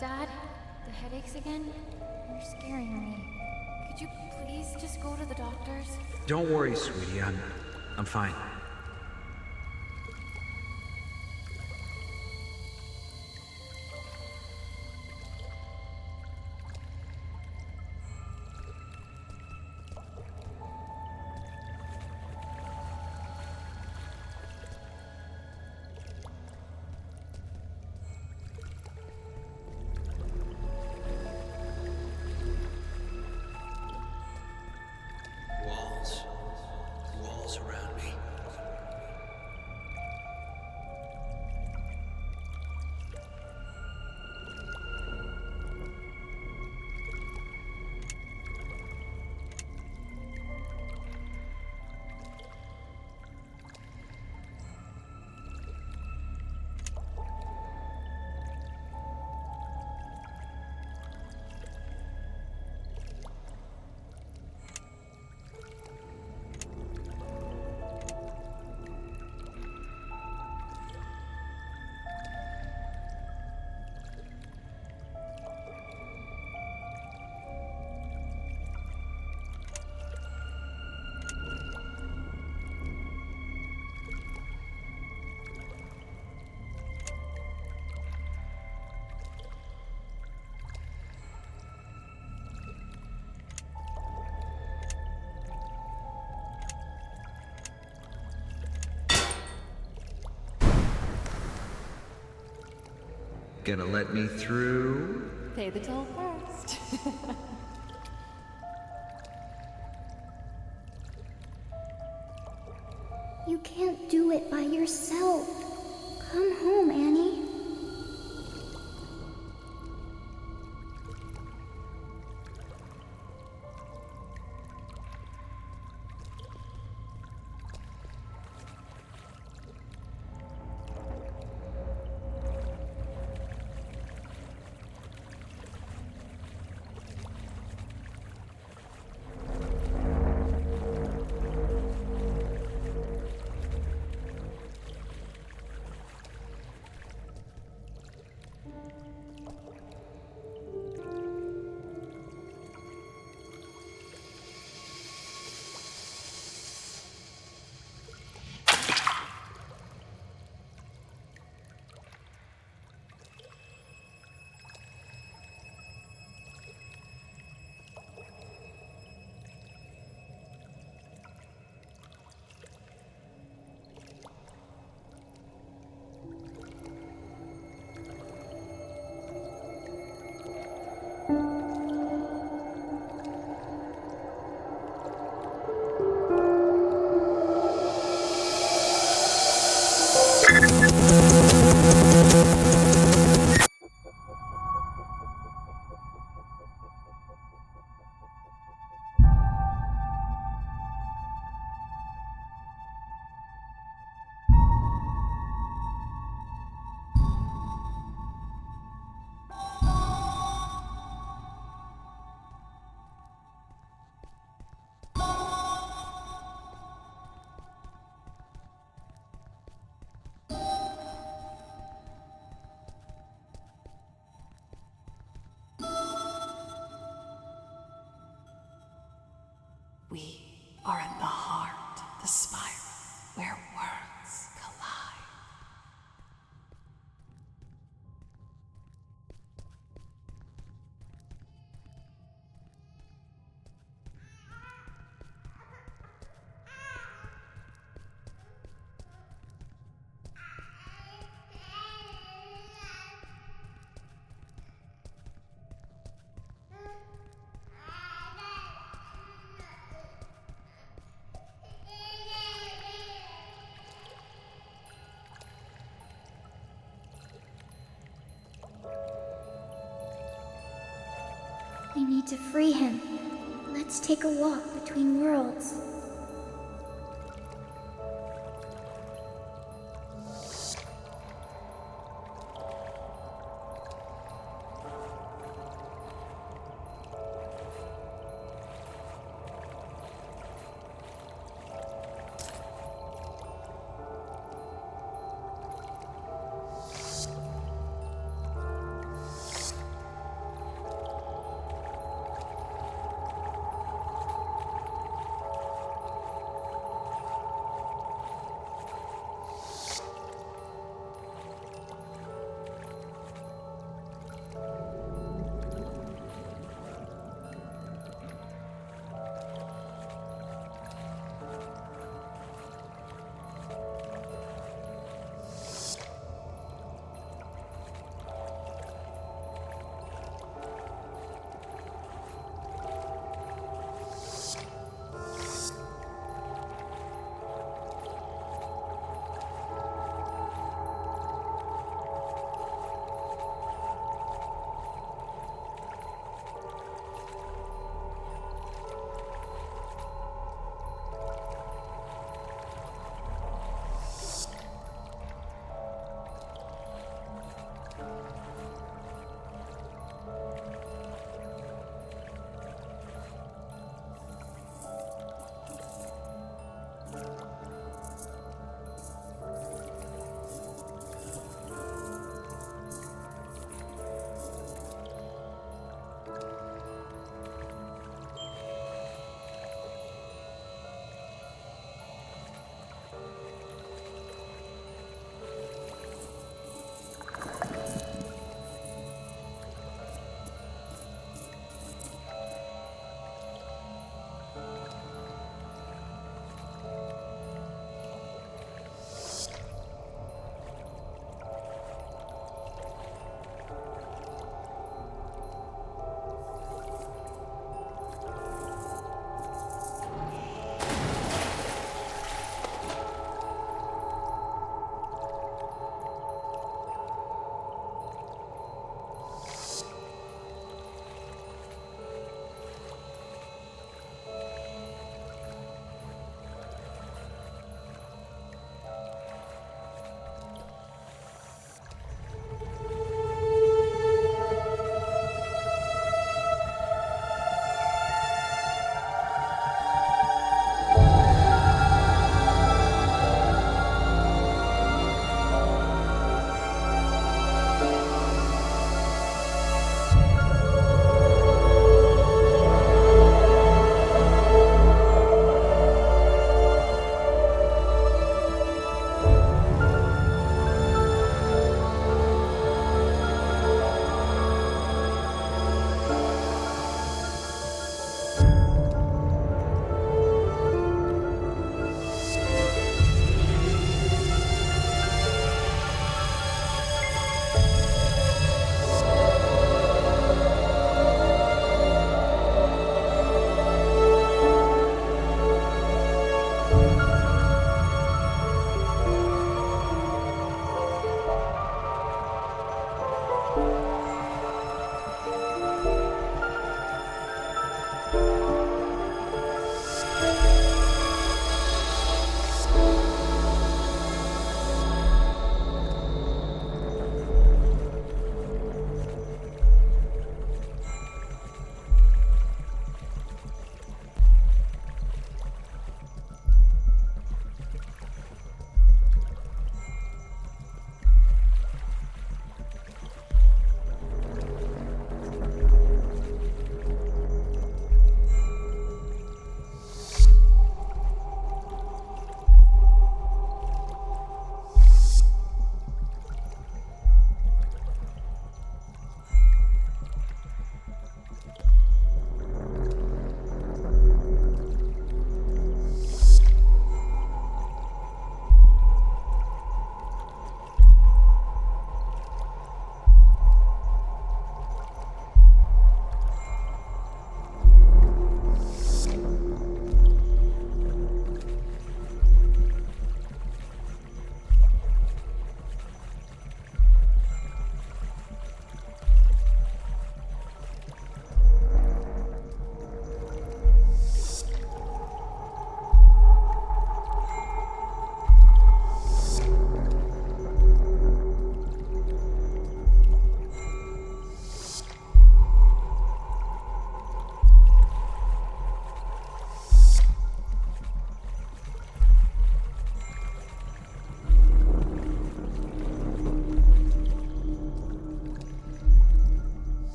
Dad, the headaches again? You're scaring me. Could you please just go to the doctor's? Don't worry, sweetie. I'm fine. Walls around me. Gonna let me through? Pay the toll first. You can't do it by yourself. Come home, Annie. We need to free him. Let's take a walk between worlds.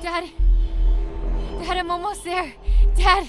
Dad! Dad, I'm almost there! Dad!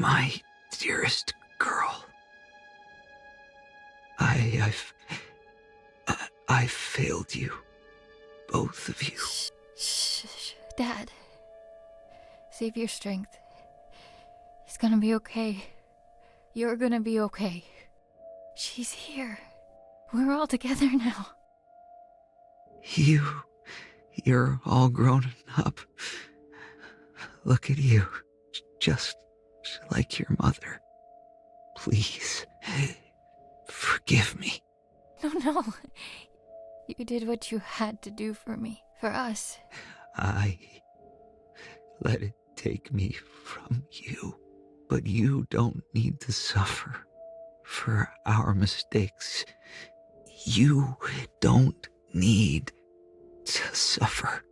My dearest girl. I've failed you. Both of you. Shh, Dad. Save your strength. He's gonna be okay. You're gonna be okay. She's here. We're all together now. You're all grown up. Look at you. Just like your mother. Please, forgive me. No. You did what you had to do for me. For us. I let it take me from you. But you don't need to suffer for our mistakes. You don't need to suffer.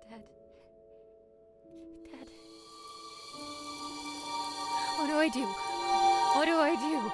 Dad. What do I do? What do I do?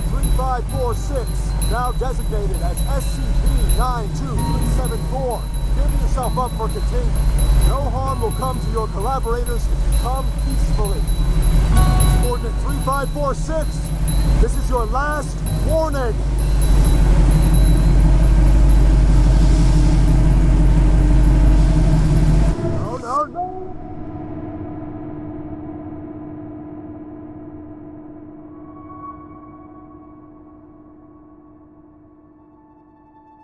3546, now designated as SCP-92374. Give yourself up for containment. No harm will come to your collaborators if you come peacefully. Subordinate 3546, this is your last warning.